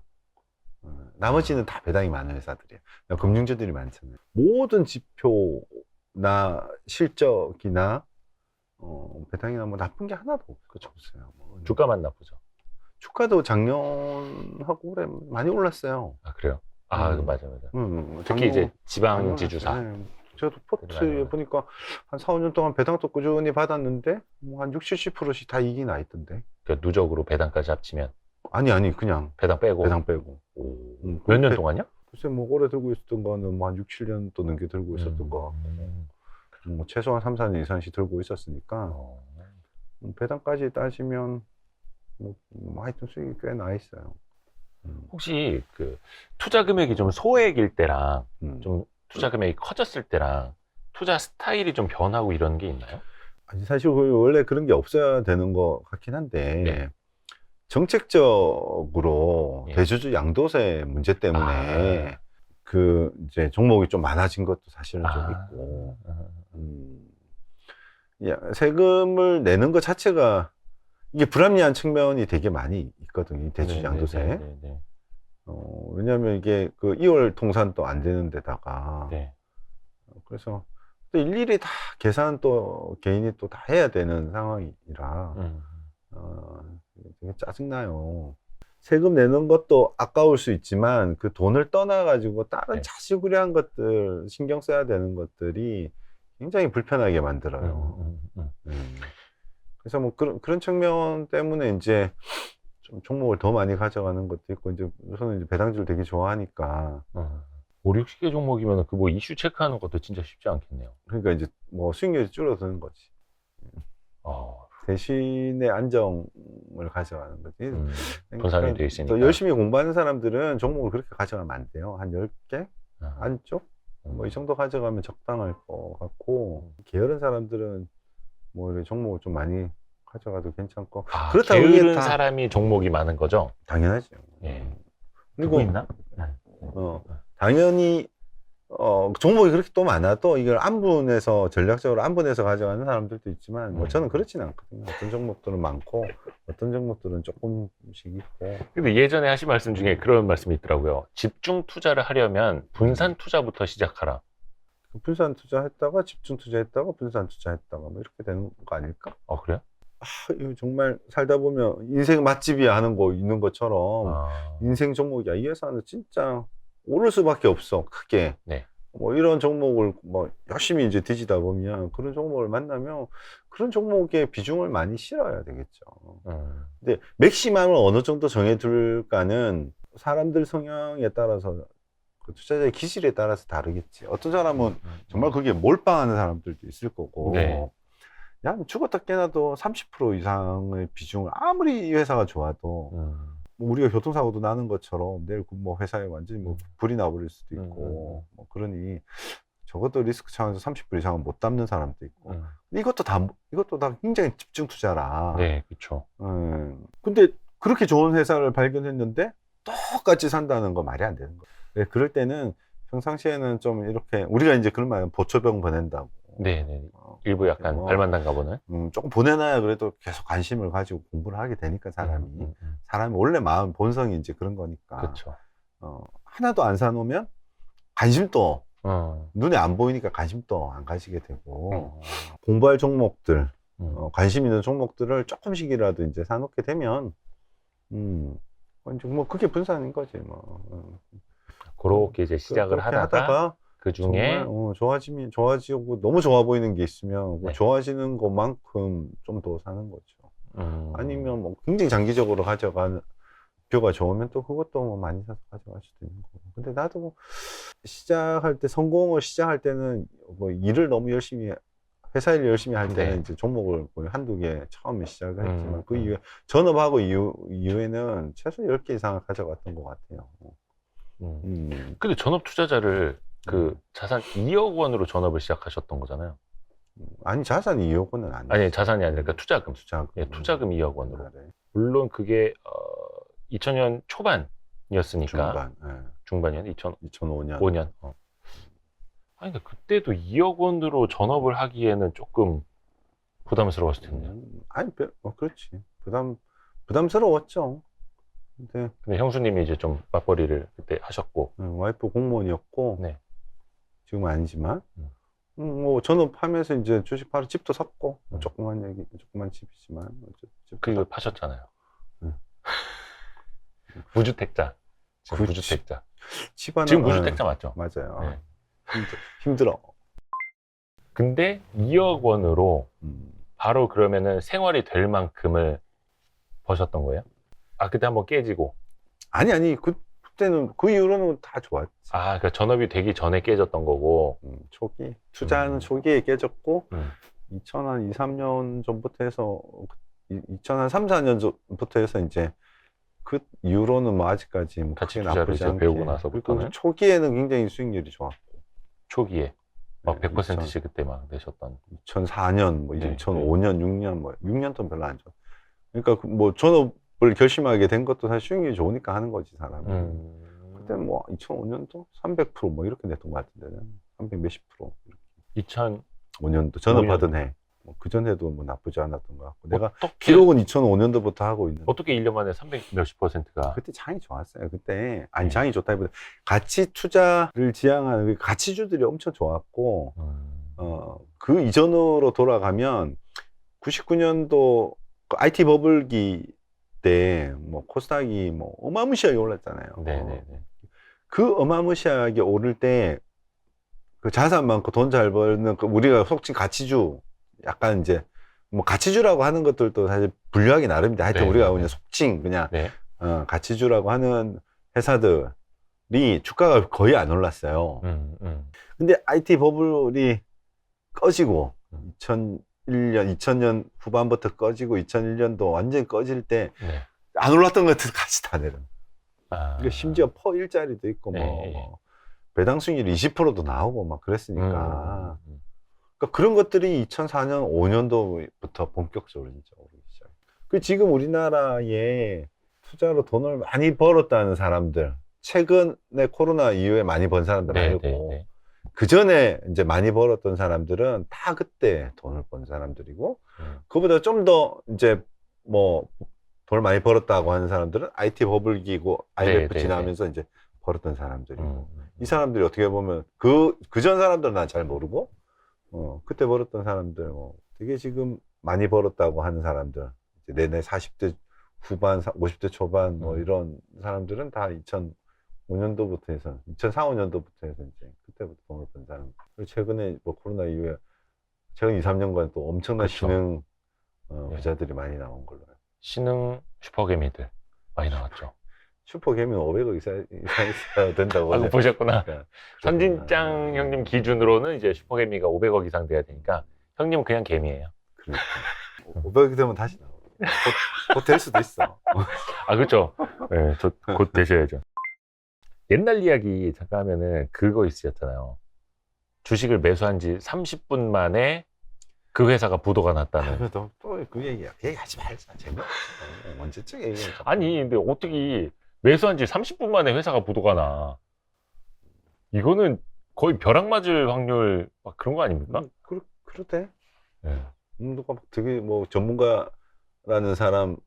나머지는 다 배당이 많은 회사들이에요. 금융주들이 많잖아요. 모든 지표나 실적이나 배당이나 뭐 나쁜 게 하나도 없어요. 뭐 주가만 나쁘죠. 주가도 작년하고 올해 많이 올랐어요. 아, 그래요? 아, 맞아. 특히 이제 지방 지주사. 네. 저도 많이 포트에 올랐어요. 보니까 한 4, 5년 동안 배당도 꾸준히 받았는데 뭐 한 60, 70%씩 다 이익이 나 있던데. 그러니까 누적으로 배당까지 합치면 아니 그냥 배당 빼고 배당 빼고. 몇 년 동안요? 글쎄 뭐 오래 들고 있었던 거는 뭐 한 6, 7년 또 넘게 들고 있었던 거 같고 뭐 최소한 3, 4년 이상씩 들고 있었으니까 배당까지 따지면 뭐 하여튼 수익이 꽤 나 있어요. 혹시 그 투자 금액이 좀 소액일 때랑 좀 투자 금액이 커졌을 때랑 투자 스타일이 좀 변하고 이런 게 있나요? 아니 사실 원래 그런 게 없어야 되는 것 같긴 한데 네. 정책적으로 예. 대주주 양도세 문제 때문에 그 이제 종목이 좀 많아진 것도 사실은 좀 있고 세금을 내는 것 자체가 이게 불합리한 측면이 되게 많이 있거든요. 이 대주주 양도세. 네. 왜냐하면 이게 그 2월 통산도 안 되는 데다가 네. 그래서 또 일일이 다 계산 또 개인이 또 다 해야 되는 상황이라 되게 짜증나요. 세금 내는 것도 아까울 수 있지만 그 돈을 떠나가지고 다른 네. 자질구레한 것들 신경 써야 되는 것들이 굉장히 불편하게 만들어요. 그래서 뭐 그런 측면 때문에 이제 좀 종목을 더 많이 가져가는 것도 있고 이제 저는 이제 배당주를 되게 좋아하니까 5, 60개 종목이면 그 뭐 이슈 체크하는 것도 진짜 쉽지 않겠네요. 그러니까 이제 뭐 수익률이 줄어드는 거지. 어, 대신에 안정을 가져가는 거지. 분산이 돼 있으니까. 또 열심히 공부하는 사람들은 종목을 그렇게 가져가면 안 돼요. 한 10개 안쪽? 뭐 이 정도 가져가면 적당할 것 같고 게으른 사람들은 뭐 이렇게 종목을 좀 많이 가져가도 괜찮고 그렇다고 게으른 이게 다 사람이 종목이 많은 거죠? 당연하죠. 예. 그리고 누구 있나? 당연히 종목이 그렇게 또 많아도 이걸 안분해서 전략적으로 안분해서 가져가는 사람들도 있지만 뭐 저는 그렇지는 않거든요. 어떤 종목들은 많고 어떤 종목들은 조금씩 있고. 근데 예전에 하신 말씀 중에 그런 말씀이 있더라고요. 집중 투자를 하려면 분산 투자부터 시작하라. 분산 투자했다가 집중 투자했다가 분산 투자했다가 뭐 이렇게 되는 거 아닐까? 그래요? 이거 정말 살다 보면 인생 맛집이야 하는 거 있는 것처럼 아, 인생 종목이야. 이 회사는 진짜 오를 수밖에 없어. 크게. 네. 뭐 이런 종목을 뭐 열심히 이제 뒤지다 보면 그런 종목을 만나면 그런 종목에 비중을 많이 실어야 되겠죠. 근데 맥시멈을 어느 정도 정해둘까는 사람들 성향에 따라서 그 투자자의 기질에 따라서 다르겠지. 어떤 사람은 정말 그게 몰빵하는 사람들도 있을 거고. 네. 야, 죽었다 깨나도 30% 이상의 비중을 아무리 이 회사가 좋아도 뭐 우리가 교통사고도 나는 것처럼 내일 뭐 회사에 완전히 뭐 불이 나버릴 수도 있고 뭐 그러니 적어도 리스크 차원에서 30% 이상은 못 담는 사람도 있고 이것도 다 굉장히 집중 투자라. 네, 그렇죠. 근데 그렇게 좋은 회사를 발견했는데 똑같이 산다는 거 말이 안 되는 거예요. 네, 그럴 때는 평상시에는 좀 이렇게 우리가 이제 그런 말 보초병 보낸다고. 네, 네. 일부 약간 발만단 가보는. 조금 보내놔야 그래도 계속 관심을 가지고 공부를 하게 되니까 사람이 원래 마음 본성이 이제 그런 거니까. 그렇죠. 하나도 안 사놓으면 관심도 눈에 안 보이니까 관심도 안 가지게 되고 공부할 종목들, 관심 있는 종목들을 조금씩이라도 이제 사놓게 되면 이제 뭐 그게 분산인 거지 뭐. 그렇게 이제 시작을 하다가 그 중에 좋아지고 너무 좋아 보이는 게 있으면 네. 좋아지는 것만큼 좀 더 사는 거죠. 아니면 뭐 굉장히 장기적으로 가져가는 뷰가 좋으면 또 그것도 뭐 많이 사서 가져갈 수도 있는 거고. 근데 나도 뭐 성공을 시작할 때는 뭐 일을 너무 열심히 회사 일 열심히 할 때는 네. 이제 종목을 거의 한두 개 처음에 시작을 했지만 그 이후에 전업하고 이후에는 최소 10개 이상을 가져갔던 것 같아요. 근데 전업 투자자를 그 자산 2억 원으로 전업을 시작하셨던 거잖아요. 아니 자산이 2억 원은 아니죠. 아니 자산이 아니라 그러니까 투자금. 투자금. 예, 투자금 2억 원으로. 네. 물론 그게 2000년 초반이었으니까 중반이었나? 2005년. 5년. 아니 근데 그때도 2억 원으로 전업을 하기에는 조금 부담스러웠을 텐데요. 아니 그렇지. 부담스러웠죠. 근데 형수님이 이제 좀 맞벌이를 그때 하셨고. 와이프 공무원이었고. 네. 지금은 아니지만. 뭐 전업하면서 이제 주식 팔아 집도 샀고 조그만 집이지만 그걸 파셨잖아요. 무주택자. 지금 무주택자. 지금 무주택자 맞죠? 맞아요. 네. 힘들어. 근데 2억 원으로 바로 그러면은 생활이 될 만큼을 버셨던 거예요? 그때 한번 깨지고. 아니 그때는 그 이후로는 다 좋았지. 그러니까 전업이 되기 전에 깨졌던 거고. 초기 투자하는 초기에 깨졌고 2002-3년 전부터 해서 2003-4년 전부터 해서 이제 그 이후로는 뭐 아직까지 뭐 같이 투자를 이제 배우고 나서부터는 초기에는 굉장히 수익률이 좋았고 초기에 막 100%씩 그때 막 내셨던 2004년 뭐 2005년 6년 뭐 6년도 별로 안 좋아. 그러니까 뭐 전업을 결심하게 된 것도 사실 수익률이 좋으니까 하는 거지 사람이. 그때 뭐 2005년도 300% 이렇게 냈던 것 같은데 300 몇십 프로. 2005년도 전업하던 해. 그 전에도 뭐 나쁘지 않았던 것 같고 내가 기록은 2005년도부터 하고 있는데 어떻게 1년 만에 300 몇십 %가 그때 장이 좋았어요. 그때 장이 좋다기보다 가치 투자를 지향하는 가치주들이 엄청 좋았고 그 이전으로 돌아가면 99년도 IT 버블기 때 뭐 코스닥이 뭐 어마무시하게 올랐잖아요. 그 어마무시하게 오를 때 그 자산 많고 돈 잘 벌는 우리가 속칭 가치주 약간 이제 뭐 가치주라고 하는 것들도 사실 분류하기 나름입니다. 하여튼 우리가 그냥 속칭 그냥 가치주라고 하는 회사들이 주가가 거의 안 올랐어요. 근데 IT 버블이 꺼지고 2000년 후반부터 꺼지고 2001년도 완전히 꺼질 때 안 올랐던 것들 같이 다 내려. 그러니까 심지어 퍼 일자리도 있고 뭐 배당 수익률 20%도 나오고 막 그랬으니까. 그러니까 그런 것들이 2004년, 5년도부터 본격적으로 진짜 오르기 시작해요. 그 지금 우리나라에 투자로 돈을 많이 벌었다는 사람들, 최근에 코로나 이후에 많이 번 사람들 말고 그 전에 이제 많이 벌었던 사람들은 다 그때 돈을 번 사람들이고, 그보다 좀 더 이제 뭐 돈을 많이 벌었다고 하는 사람들은 IT 버블 기고 IMF 네, 지나면서 이제 벌었던 사람들이고, 이 사람들이 어떻게 보면 그 전 사람들은 난 잘 모르고, 그때 벌었던 사람들, 되게 지금 많이 벌었다고 하는 사람들, 이제 내내 40대 후반, 50대 초반, 이런 사람들은 다 2005년도부터 해서, 2004, 5년도부터 해서 이제 그때부터 돈을 번 사람. 그리고 최근에 뭐 코로나 이후에, 최근 2, 3년간 또 엄청난 그쵸. 신흥 예. 부자들이 많이 나온 걸로. 신흥 슈퍼개미들 많이 나왔죠. 슈퍼개미는 500억 이상 있어야 된다고. 아, 그거 보셨구나. 그러니까 선진장 형님 기준으로는 이제 슈퍼개미가 500억 이상 돼야 되니까 형님은 그냥 개미예요. 그러니까 500억 되면 다시 나와. 곧 될 수도 있어. 아, 그렇죠. 네, 저 곧 되셔야죠. 옛날 이야기 잠깐 하면은 그거 있으셨잖아요. 주식을 매수한 지 30분 만에 그 회사가 부도가 났다는. 그래도 또 그 얘기야. 그 얘기 하지 말자. 재미없어. 언제쯤 얘기할까? 아니, 근데 어떻게 매수한 지 30분 만에 회사가 부도가 나. 이거는 거의 벼락 맞을 확률 막 그런 거 아닙니까? 그렇대. 네. 누가 막 되게 뭐 전문가라는 사람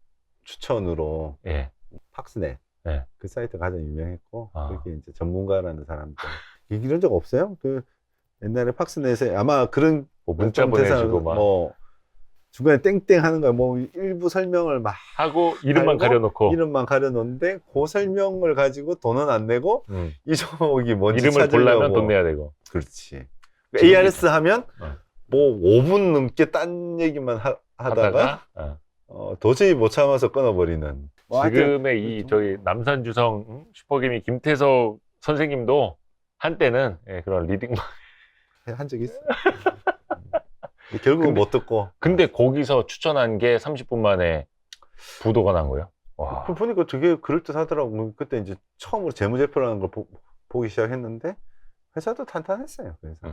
추천으로 예. 팍스넷 네. 그 사이트 가장 유명했고, 아. 그렇게 이제 전문가라는 사람들 이런 적 없어요? 그 옛날에 팍스넷에 아마 그런 뭐 문자 보내주고 막 뭐 중간에 땡땡 하는 거야. 뭐 일부 설명을 막 하고 이름만 알고 가려놓고 이름만 가려놓는데 그 설명을 가지고 돈은 안 내고 이 종목이 뭔지 이름을 찾으려고. 보려면 돈 내야 되고. 그렇지. ARS 하면 어. 뭐 5분 넘게 딴 얘기만 하다가 도저히 못 참아서 끊어버리는. 뭐 지금의 이 저희 남산주성 슈퍼개미 김태석 선생님도 한때는 그런 리딩 한 적이 있어. 결국은 못 듣고. 근데 거기서 추천한 게 30분 만에 부도가 난 거예요. 와. 보니까 되게 그럴듯하더라고. 그때 이제 처음으로 재무제표라는 걸 보기 시작했는데 회사도 탄탄했어요. 그래서.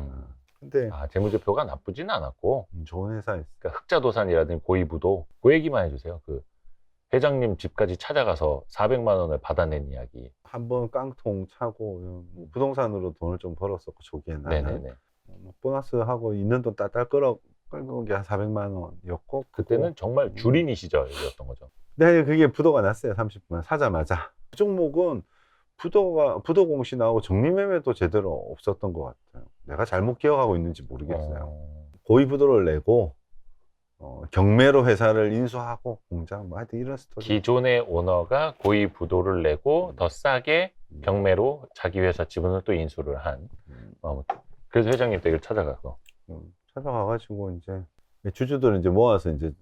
근데 재무제표가 나쁘진 않았고 좋은 회사였어. 그러니까 흑자도산이라든지 고이부도 그 얘기만 해주세요. 그 회장님 집까지 찾아가서 400만 원을 받아낸 이야기. 한번 깡통 차고 부동산으로 돈을 좀 벌었었고 초기에 나는. 네네네. 보너스 하고 있는 돈 딸딸 끌고 게 한 400만 원이었고 그때는 정말 주린이 시절이었던 거죠. 근데 그게 부도가 났어요. 30분 사자마자. 그 종목은 부도 공시 나오고 정리매매도 제대로 없었던 것 같아요. 내가 잘못 기억하고 있는지 모르겠어요. 고의 부도를 내고 경매로 회사를 인수하고 공장 뭐 하여튼 이런 스토리. 기존의 오너가 고의 부도를 내고 더 싸게 경매로 자기 회사 지분을 또 인수를 한. 그래서 회장님 댁을 찾아가서 찾아가가지고 이제 주주들은 이제 모아서 이제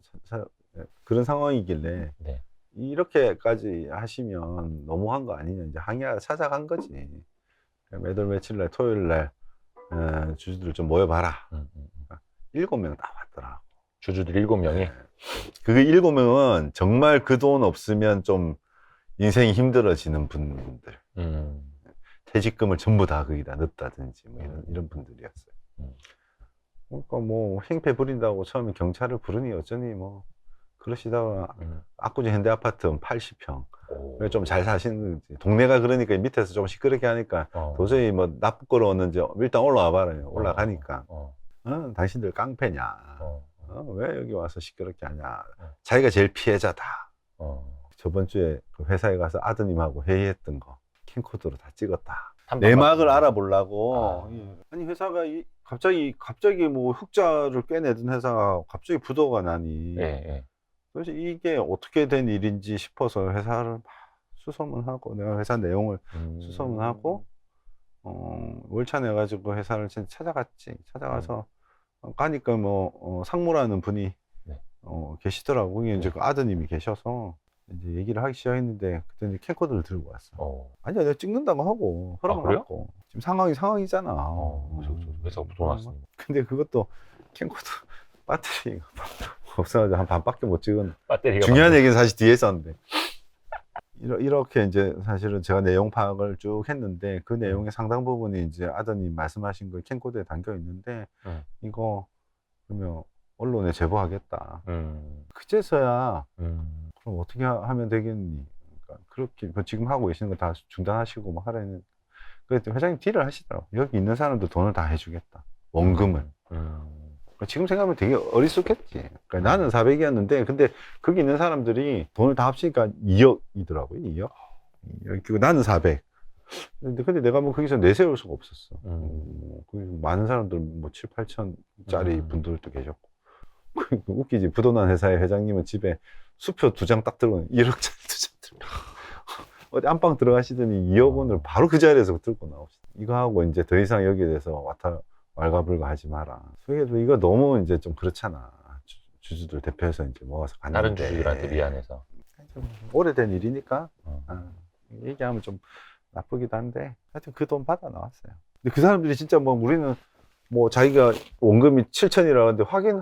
그런 상황이길래 네. 이렇게까지 하시면 너무한 거 아니냐 이제 항의하러 찾아간 거지. 매달 며칠 날 토요일 날 주주들 좀 모여봐라. 7명 다 왔더라고. 주주들 7명이. 그 7명은 정말 그 돈 없으면 좀 인생이 힘들어지는 분들. 퇴직금을 전부 다 거기다 넣었다든지 뭐 이런 분들이었어요. 그러니까 뭐 행패 부린다고 처음에 경찰을 부르니 어쩌니 뭐 그러시다가 압구정 현대아파트 80평 좀 잘 사시는 거지. 동네가 그러니까 밑에서 좀 시끄럽게 하니까 도저히 뭐 나쁘거로웠는지 일단 올라와 봐라요. 올라가니까 당신들 깡패냐, 왜 여기 와서 시끄럽게 하냐, 자기가 제일 피해자다. 저번 주에 그 회사에 가서 아드님하고 회의했던 거 캠코더로 다 찍었다. 내막을 알아보려고. 아니 회사가 갑자기 뭐 흑자를 꿰내던 회사가 갑자기 부도가 나니. 그래서 이게 어떻게 된 일인지 싶어서 회사를 막 수소문하고 내가 회사 내용을 수소문하고 월차 내가지고 회사를 찾아갔지. 찾아가서 가니까 뭐 상무라는 분이 계시더라고. 거기 이제 그 아드님이 계셔서 이제 얘기를 하기 시작했는데 그때 이제 캠코더를 들고 왔어. 아니야 내가 찍는다고 하고 허락을 받고 지금 상황이잖아. 회사가 부도 났습니다. 근데 그것도 캠코더 배터리가 없어가지고 한 반밖에 못 찍은. 배터리가 중요한 얘기는 사실 뒤에 있었는데 이렇게 이제 사실은 제가 내용 파악을 쭉 했는데 그 내용의 상당 부분이 이제 아드님 말씀하신 거 캠코더에 담겨 있는데 이거 그러면 언론에 제보하겠다. 그제서야 그럼 어떻게 하면 되겠니? 그러니까 그렇게 지금 하고 계시는 거 다 중단하시고 뭐 하라는. 그랬더니 회장님 딜을 하시더라고. 여기 있는 사람들 돈을 다 해주겠다. 원금을. 지금 생각하면 되게 어리숙했지. 그러니까 나는 400이었는데, 근데 거기 있는 사람들이 돈을 다 합치니까 2억이더라고요. 2억. 그리고 나는 400. 근데 내가 뭐 거기서 내세울 수가 없었어. 거기 많은 사람들 뭐 7, 8천짜리 분들도 계셨고. 웃기지. 부도난 회사의 회장님은 집에 수표 2장 딱 들고 1억짜리 2장 들고 어디 안방 들어가시더니 2억 원을 바로 그 자리에서 들고 나오시다. 이거 하고 이제 더 이상 여기에 대해서 왈가불가 하지 마라. 그래도 이거 너무 이제 좀 그렇잖아. 주주들 대표해서 이제 모아서 갔는데. 다른 주주들한테 미안해서. 좀 오래된 일이니까 얘기하면 좀 나쁘기도 한데 하여튼 그 돈 받아 나왔어요. 근데 그 사람들이 진짜 뭐 우리는 뭐 자기가 원금이 7천이라고 하는데 확인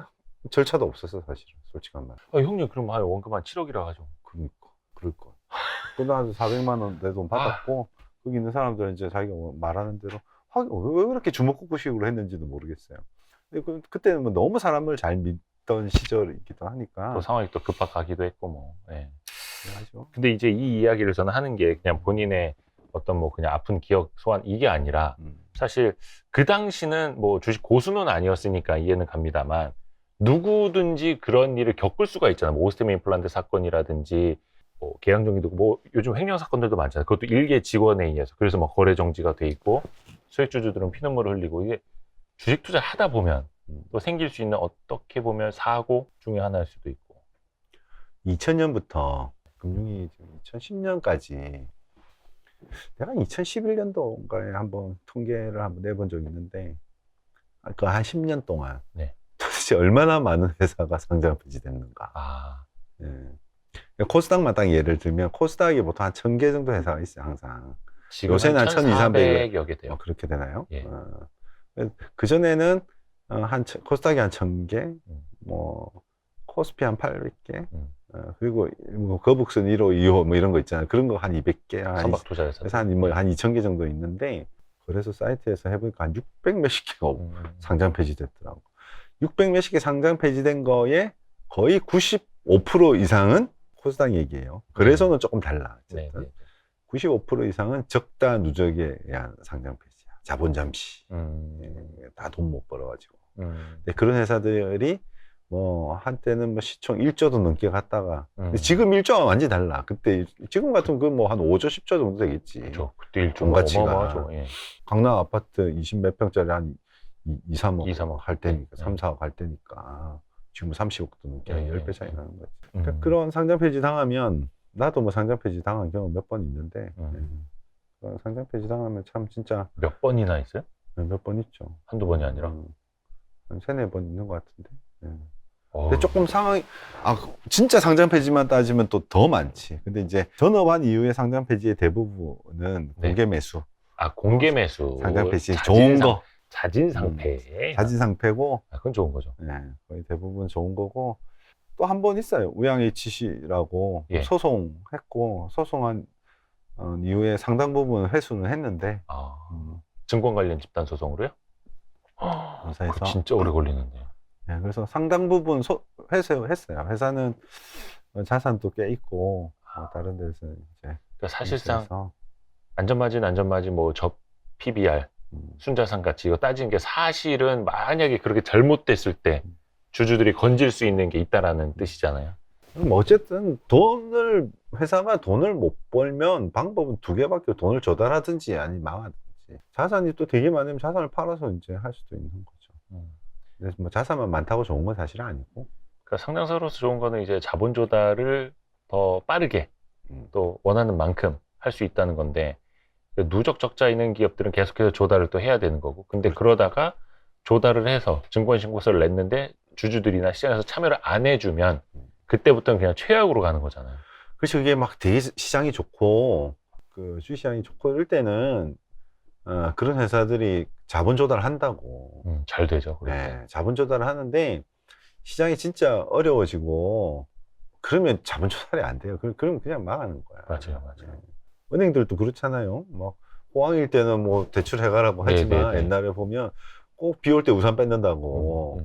절차도 없었어 사실은. 솔직한 말. 형님 그럼 원금 한 7억이라 하죠. 그러니까 그럴 거. 그나도 400만 원 내 돈 받았고 거기 있는 사람들은 이제 자기가 뭐 말하는 대로 왜 그렇게 주먹구구식으로 했는지도 모르겠어요. 근데 그때는 뭐 너무 사람을 잘 믿던 시절이기도 하니까. 또 상황이 또 급박하기도 했고 뭐. 예. 그래가지고. 근데 이제 이 이야기를 저는 하는 게 그냥 본인의 어떤 뭐 그냥 아픈 기억 소환 이게 아니라 사실 그 당시는 뭐 주식 고수는 아니었으니까 이해는 갑니다만 누구든지 그런 일을 겪을 수가 있잖아요. 뭐 오스템 임플란트 사건이라든지 뭐 계양정지도 뭐 요즘 횡령 사건들도 많잖아요. 그것도 일개 직원에 의해서 그래서 뭐 거래 정지가 돼 있고 소액주주들은 피눈물을 흘리고 이게 주식 투자를 하다 보면 또 생길 수 있는 어떻게 보면 사고 중에 하나일 수도 있고. 2000년부터 금융이 2010년까지 내가 2011년도인가에 한번 통계를 한번 내본 적이 있는데 그 한 10년 동안 네. 도대체 얼마나 많은 회사가 상장 폐지됐는가. 예. 코스닥만 딱 예를 들면 코스닥이 보통 한 1000개 정도 회사가 있어요. 항상. 요새는 한 1200, 1200여 개 돼요. 그렇게 되나요? 예. 그전에는 코스닥이 한 1000개, 뭐 코스피 한 800개, 그리고 뭐 거북선 1호, 2호 뭐 이런 거 있잖아요. 그런 거 한 200개, 선박투자에서 그래서 한 2000개 정도 있는데, 그래서 사이트에서 해보니까 한 600 몇십 개가 상장 폐지됐더라고. 600 몇십 개 상장 폐지된 거에 거의 95% 이상은 코스닥 얘기예요. 그래서는 조금 달라. 어쨌든. 95% 이상은 적다 누적에 의한 상장 폐지야. 자본 잠시. 다 돈 못 벌어가지고. 근데 그런 회사들이 뭐 한때는 뭐 시총 1조도 넘게 갔다가 근데 지금 1조와 완전히 달라. 그때 지금 같은 그 뭐 한 5조 10조 정도 되겠지. 그렇죠. 그때 1조 가치가 예. 강남 아파트 20 몇 평짜리 한 2, 3억 3억 할 때니까 네. 3, 4억 할 때니까 지금 30억도 넘게 네. 10배 차이 나는 거지. 그러니까 그런 상장 폐지 당하면 나도 뭐 상장 폐지 당한 경험 몇 번 있는데 그런 상장 폐지 당하면 참 진짜 몇 번이나 있어요? 몇 번 있죠. 한두 번이 아니라 한 3, 4번 있는 것 같은데. 근데 조금 상황이 진짜 상장 폐지만 따지면 또 더 많지. 근데 이제 전업한 이후에 상장 폐지의 대부분은 공개 매수. 공개 매수. 상장 폐지 좋은 거. 자진상패. 자진상패고. 그건 좋은 거죠. 네, 거의 대부분 좋은 거고. 또 한 번 있어요. 우양 HC라고 예. 소송했고 소송한 이후에 상당 부분 회수는 했는데. 증권 관련 집단 소송으로요? 회사에서 진짜 오래 걸리는데. 네, 그래서 상당 부분 회수했어요. 회사는 자산도 꽤 있고 다른 데서 이제 그러니까 사실상 안전마진 뭐 PBR 순자산 가치 이거 따지는 게 사실은 만약에 그렇게 잘못됐을 때 주주들이 건질 수 있는 게 있다라는 뜻이잖아요. 어쨌든 회사가 돈을 못 벌면 방법은 두 개밖에. 돈을 조달하든지 아니면 망하든지. 자산이 또 되게 많으면 자산을 팔아서 이제 할 수도 있는 거죠. 그래서 뭐 자산만 많다고 좋은 건 사실은 아니고. 그러니까 상장사로서 좋은 거는 이제 자본 조달을 더 빠르게 또 원하는 만큼 할 수 있다는 건데 누적 적자 있는 기업들은 계속해서 조달을 또 해야 되는 거고. 근데 그러다가 조달을 해서 증권신고서를 냈는데 주주들이나 시장에서 참여를 안 해주면 그때부터는 그냥 최악으로 가는 거잖아요. 그렇죠. 이게 막 되게 시장이 좋고 그 주시장이 좋고 이럴 때는 그런 회사들이 자본 조달을 한다고. 잘 되죠. 네, 자본 조달을 하는데 시장이 진짜 어려워지고 그러면 자본 조달이 안 돼요. 그러면 그냥 망하는 거야. 맞아요. 은행들도 그렇잖아요. 뭐 호황일 때는 뭐 대출해가라고 하지만 옛날에 보면 꼭 비 올 때 우산 뺏는다고.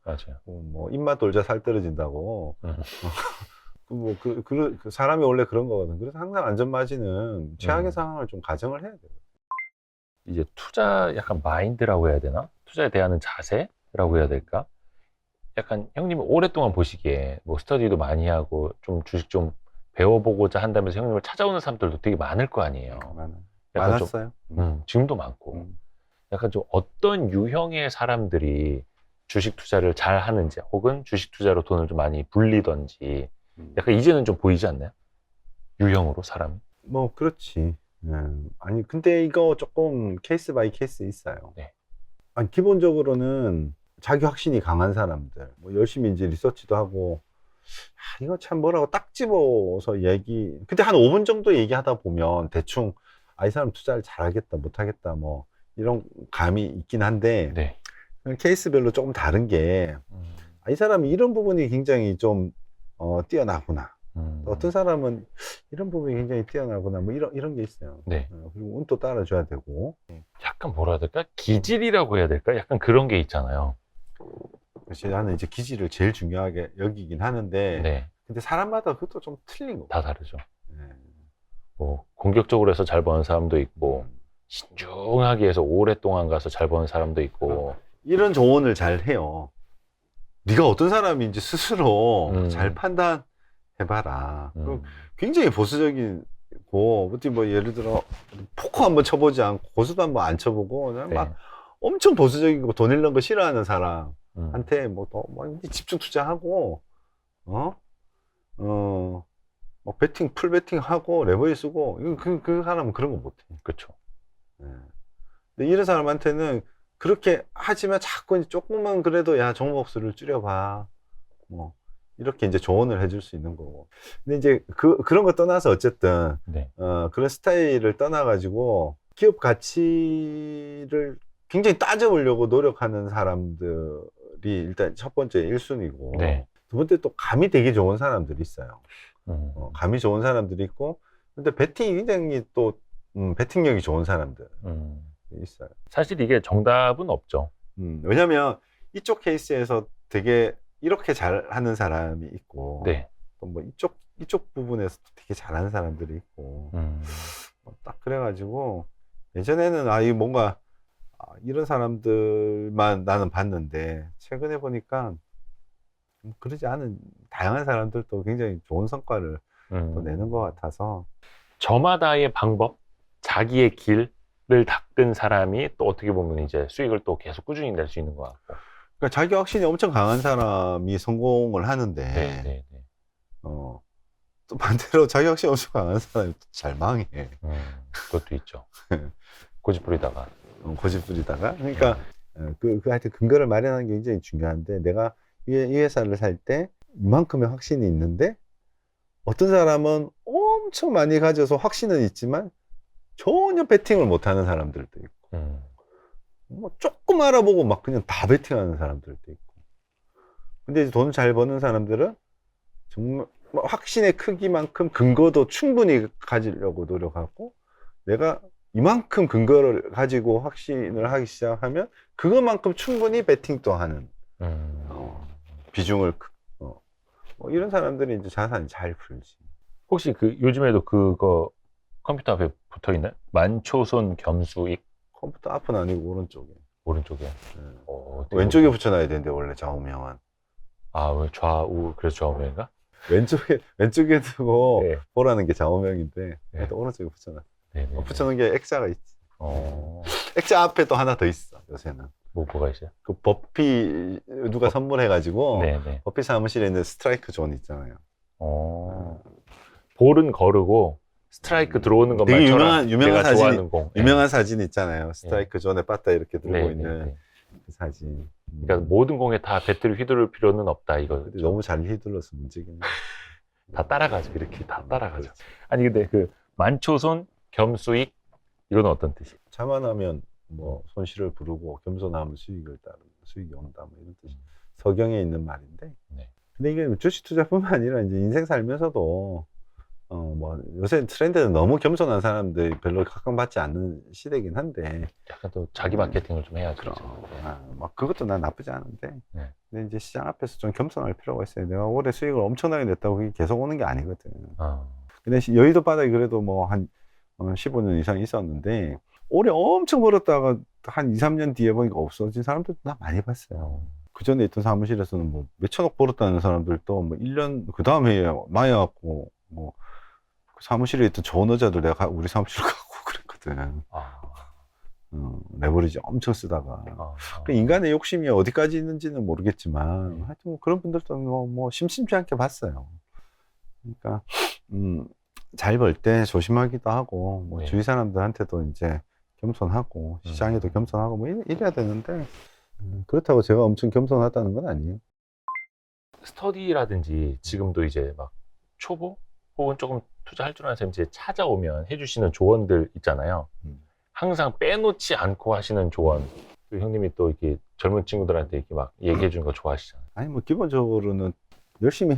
맞아요. 뭐 입맛 돌자 살 떨어진다고. 그 사람이 원래 그런 거거든. 그래서 항상 안전마진은 최악의 상황을 좀 가정을 해야 돼요. 이제 투자 약간 마인드라고 해야 되나? 투자에 대한 자세라고 해야 될까? 약간 형님이 오랫동안 보시기에 뭐 스터디도 많이 하고 좀 주식 좀 배워보고자 한다면서 형님을 찾아오는 사람들도 되게 많을 거 아니에요. 약간 좀, 많았어요. 지금도 많고. 약간 좀 어떤 유형의 사람들이 주식 투자를 잘 하는지 혹은 주식 투자로 돈을 좀 많이 불리던지 약간 이제는 좀 보이지 않나요? 유형으로 사람이. 뭐 그렇지. 아니 근데 이거 조금 케이스 바이 케이스 있어요. 네. 아니 기본적으로는 자기 확신이 강한 사람들, 뭐 열심히 이제 리서치도 하고, 이거 참 뭐라고 딱 집어서 근데 한 5분 정도 얘기하다 보면 대충 이 사람 투자를 잘하겠다 못하겠다 뭐 이런 감이 있긴 한데, 네. 케이스별로 조금 다른 게, 이 사람이 이런 부분이 굉장히 좀 뛰어나구나, 어떤 사람은 이런 부분이 굉장히 뛰어나구나, 뭐 이런 게 있어요. 네. 그리고 운도 따라줘야 되고. 약간 뭐라 해야 될까? 기질이라고 해야 될까? 약간 그런 게 있잖아요. 그래서 나는 이제 기질을 제일 중요하게 여기긴 하는데, 네. 근데 사람마다 그것도 좀 틀린 거. 다 다르죠. 네. 뭐 공격적으로 해서 잘 버는 사람도 있고 신중하게 해서 오랫동안 가서 잘 버는 사람도 있고. 이런 조언을 잘 해요. 네가 어떤 사람인지 스스로 잘 판단해봐라. 굉장히 보수적이고, 어디 뭐 예를 들어 포커 한번 쳐보지 않고 고수도 한번 안 쳐보고 그냥 네. 막 엄청 보수적이고 돈 잃는 거 싫어하는 사람한테 뭐 집중 투자하고 뭐 풀 베팅 하고 레버리 쓰고, 그 사람은 그런 거 못해. 그렇죠. 근데 이런 사람한테는 그렇게 하지만 자꾸 이제 조금만 그래도 야 종목 수를 줄여봐, 뭐 이렇게 이제 조언을 해줄 수 있는 거고. 근데 이제 그런 거 떠나서 어쨌든 네. 그런 스타일을 떠나가지고 기업 가치를 굉장히 따져보려고 노력하는 사람들이 일단 첫 번째 1순위고, 네. 두 번째 또 감이 되게 좋은 사람들이 있어요. 감이 좋은 사람들이 있고, 근데 배팅이 굉장히 또 배팅력이 좋은 사람들이 있어요. 사실 이게 정답은 없죠. 왜냐면 이쪽 케이스에서 되게 이렇게 잘하는 사람이 있고, 네. 또 뭐 이쪽 부분에서 되게 잘하는 사람들이 있고, 딱 그래가지고 예전에는 이 뭔가 이런 사람들만 나는 봤는데, 최근에 보니까 그러지 않은 다양한 사람들도 굉장히 좋은 성과를 또 내는 것 같아서. 저마다의 방법, 자기의 길을 닦은 사람이 또 어떻게 보면 이제 수익을 또 계속 꾸준히 낼 수 있는 것 같고. 그러니까 자기 확신이 엄청 강한 사람이 성공을 하는데, 네. 또 반대로 자기 확신이 엄청 강한 사람이 또 잘 망해. 그것도 있죠. 고집 부리다가. 고집 부리다가. 그러니까 하여튼 근거를 마련하는 게 굉장히 중요한데, 내가 이 회사를 살 때 이만큼의 확신이 있는데, 어떤 사람은 엄청 많이 가져서 확신은 있지만 전혀 배팅을 못하는 사람들도 있고, 뭐 조금 알아보고 막 그냥 다 배팅하는 사람들도 있고. 근데 이제 돈 잘 버는 사람들은 정말 확신의 크기만큼 근거도 충분히 가지려고 노력하고, 내가 이만큼 근거를 가지고 확신을 하기 시작하면 그것만큼 충분히 배팅도 하는 비중을 뭐 이런 사람들이 이제 자산이 잘 풀지. 혹시 요즘에도 그거 컴퓨터 앞에 붙어 있나요? 만초손 겸수익. 컴퓨터 앞은 아니고 오른쪽에. 오른쪽에. 왼쪽에 붙여놔야 되는데 원래 좌우명은. 왜 좌우 그래서 좌우명인가? 왼쪽에 두고 네. 보라는 게 좌우명인데, 네. 오른쪽에 붙여놔. 네네. 붙여놓은 게 액자가 있지. 액자 앞에 또 하나 더 있어 요새는. 뭐가 있어요? 그 버피 누가 선물해가지고, 네네. 버피 사무실에 있는 스트라이크 존 있잖아요. 볼은 거르고 스트라이크 들어오는 것만 되게 쳐라. 유명한 내가 사진, 좋아하는 공. 유명한 사진 있잖아요. 스트라이크 존에 빠따 이렇게 들고 있는 그 사진. 그러니까 모든 공에 다 배트를 휘두를 필요는 없다 이거. 너무 잘 휘둘러서 문제겠네. 다 따라가죠. 이렇게 다 따라가죠. 아니 근데 만초손 겸수익 이건 어떤 뜻이에요? 자만하면 뭐 손실을 부르고, 겸손하면 수익이 온다, 뭐 이런 뜻이 서경에 있는 말인데. 네. 근데 이게 주식 투자뿐만 아니라 이제 인생 살면서도 뭐 요새 트렌드는 너무 겸손한 사람들이 별로 각광받지 않는 시대긴 한데, 약간 또 자기 마케팅을 좀 해야죠. 막 그것도 난 나쁘지 않은데, 네. 근데 이제 시장 앞에서 좀 겸손할 필요가 있어요. 내가 올해 수익을 엄청나게 냈다고 그게 계속 오는 게 아니거든. 근데 여의도 바닥이 그래도 뭐 한 15년 이상 있었는데, 올해 엄청 벌었다가 한 2, 3년 뒤에 보니까 없어진 사람들도 나 많이 봤어요. 그 전에 있던 사무실에서는 뭐 몇천억 벌었다는 사람들도 뭐 1년 그 다음 해에 나와갖고 뭐 그 사무실에 있던 좋은 여자들 내가 우리 사무실 가고 그랬거든. 레버리지 엄청 쓰다가. 그 인간의 욕심이 어디까지 있는지는 모르겠지만 하여튼 뭐 그런 분들도 뭐 심심치 않게 봤어요. 그러니까 잘 벌 때 조심하기도 하고 뭐 네. 주위 사람들한테도 이제 겸손하고 시장에도 겸손하고 뭐 이래야 되는데 그렇다고 제가 엄청 겸손하다는 건 아니에요. 스터디라든지 지금도 이제 막 초보 혹은 조금 투자할 줄 아는 사람이 이제 찾아오면 해주시는 조언들 있잖아요. 항상 빼놓지 않고 하시는 조언. 그 형님이 또 이렇게 젊은 친구들한테 이렇게 막 얘기해 주는 거 좋아하시잖아요. 아니 뭐 기본적으로는 열심히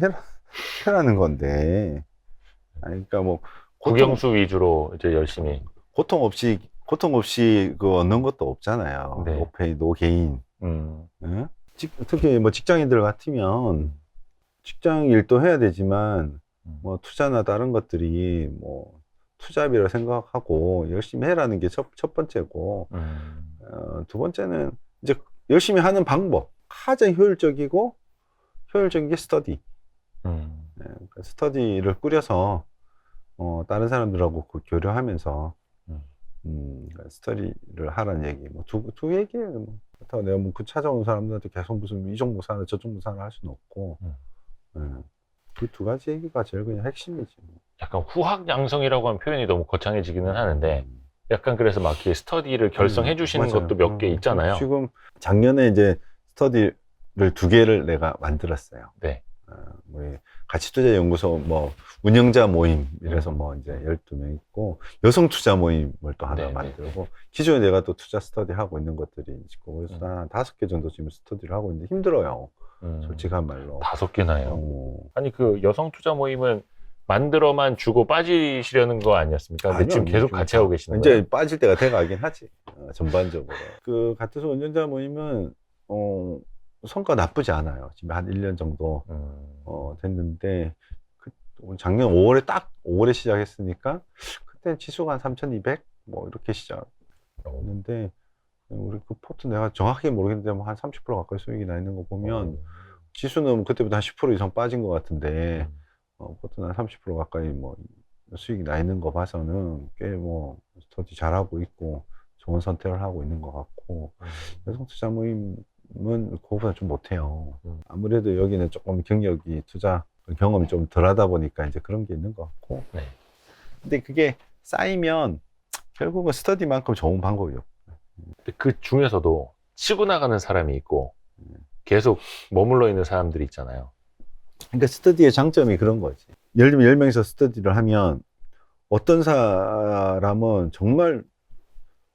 해라는 건데 아니 그러니까 뭐 국영수 위주로 이제 열심히. 고통 없이 그 얻는 것도 없잖아요. 네. 노페이 노게인. 예? 특히 뭐 직장인들 같으면 직장 일도 해야 되지만 뭐 투자나 다른 것들이 뭐 투잡이라 생각하고 열심히 해라는 게 첫 번째고 두 번째는 이제 열심히 하는 방법 가장 효율적인 게 스터디. 그러니까 스터디를 꾸려서 다른 사람들하고 그 교류하면서 그러니까 스터디를 하라는 얘기 뭐 두 얘기예요. 뭐. 그렇다고 내가 뭐 그 찾아온 사람들한테 계속 무슨 이 종목 사는 저 종목 사는 할 수는 없고 그 두 가지 얘기가 제일 그냥 핵심이지. 약간 후학양성이라고 하는 표현이 너무 거창해지기는 하는데 약간 그래서 막 이렇게 스터디를 결성해 주시는 맞아요. 것도 몇 개 있잖아요. 지금 작년에 이제 스터디를 2개를 내가 만들었어요. 네. 우리 가치투자연구소 뭐 운영자 모임 이래서 뭐 이제 12명 있고 여성 투자 모임을 또 하나 네, 만들고 네. 기존에 내가 또 투자 스터디 하고 있는 것들이 있고 그래서 한 5개 정도 지금 스터디를 하고 있는데 힘들어요. 솔직한 말로. 5개나 해요. 아니 그 여성 투자 모임은 만들어만 주고 빠지시려는 거 아니었습니까? 근데 아니요, 지금 계속 지금 같이 하고 계시는 이제 거예요? 빠질 때가 돼가긴 하지. 전반적으로. 그 가투소 운전자 모임은 성과 나쁘지 않아요. 지금 한 1년 정도 됐는데 작년 5월에 시작했으니까 그때 지수가 한 3,200 뭐 이렇게 시작했는데 우리 그 포트 내가 정확하게 모르겠는데 뭐 한 30% 가까이 수익이 나 있는 거 보면 지수는 그때보다 한 10% 이상 빠진 것 같은데 포트는 한 30% 가까이 뭐 수익이 나 있는 거 봐서는 꽤 뭐 스터디 잘하고 있고 좋은 선택을 하고 있는 것 같고 여성 투자 모임은 그거보다 좀 못해요. 아무래도 여기는 조금 경력이 투자 경험이 좀 덜하다 보니까 이제 그런 게 있는 것 같고. 네. 근데 그게 쌓이면 결국은 스터디만큼 좋은 방법이 없고. 근데 그 중에서도 치고 나가는 사람이 있고 계속 머물러 있는 사람들이 있잖아요. 그러니까 스터디의 장점이 그런 거지. 예를 들면 10명이서 스터디를 하면 어떤 사람은 정말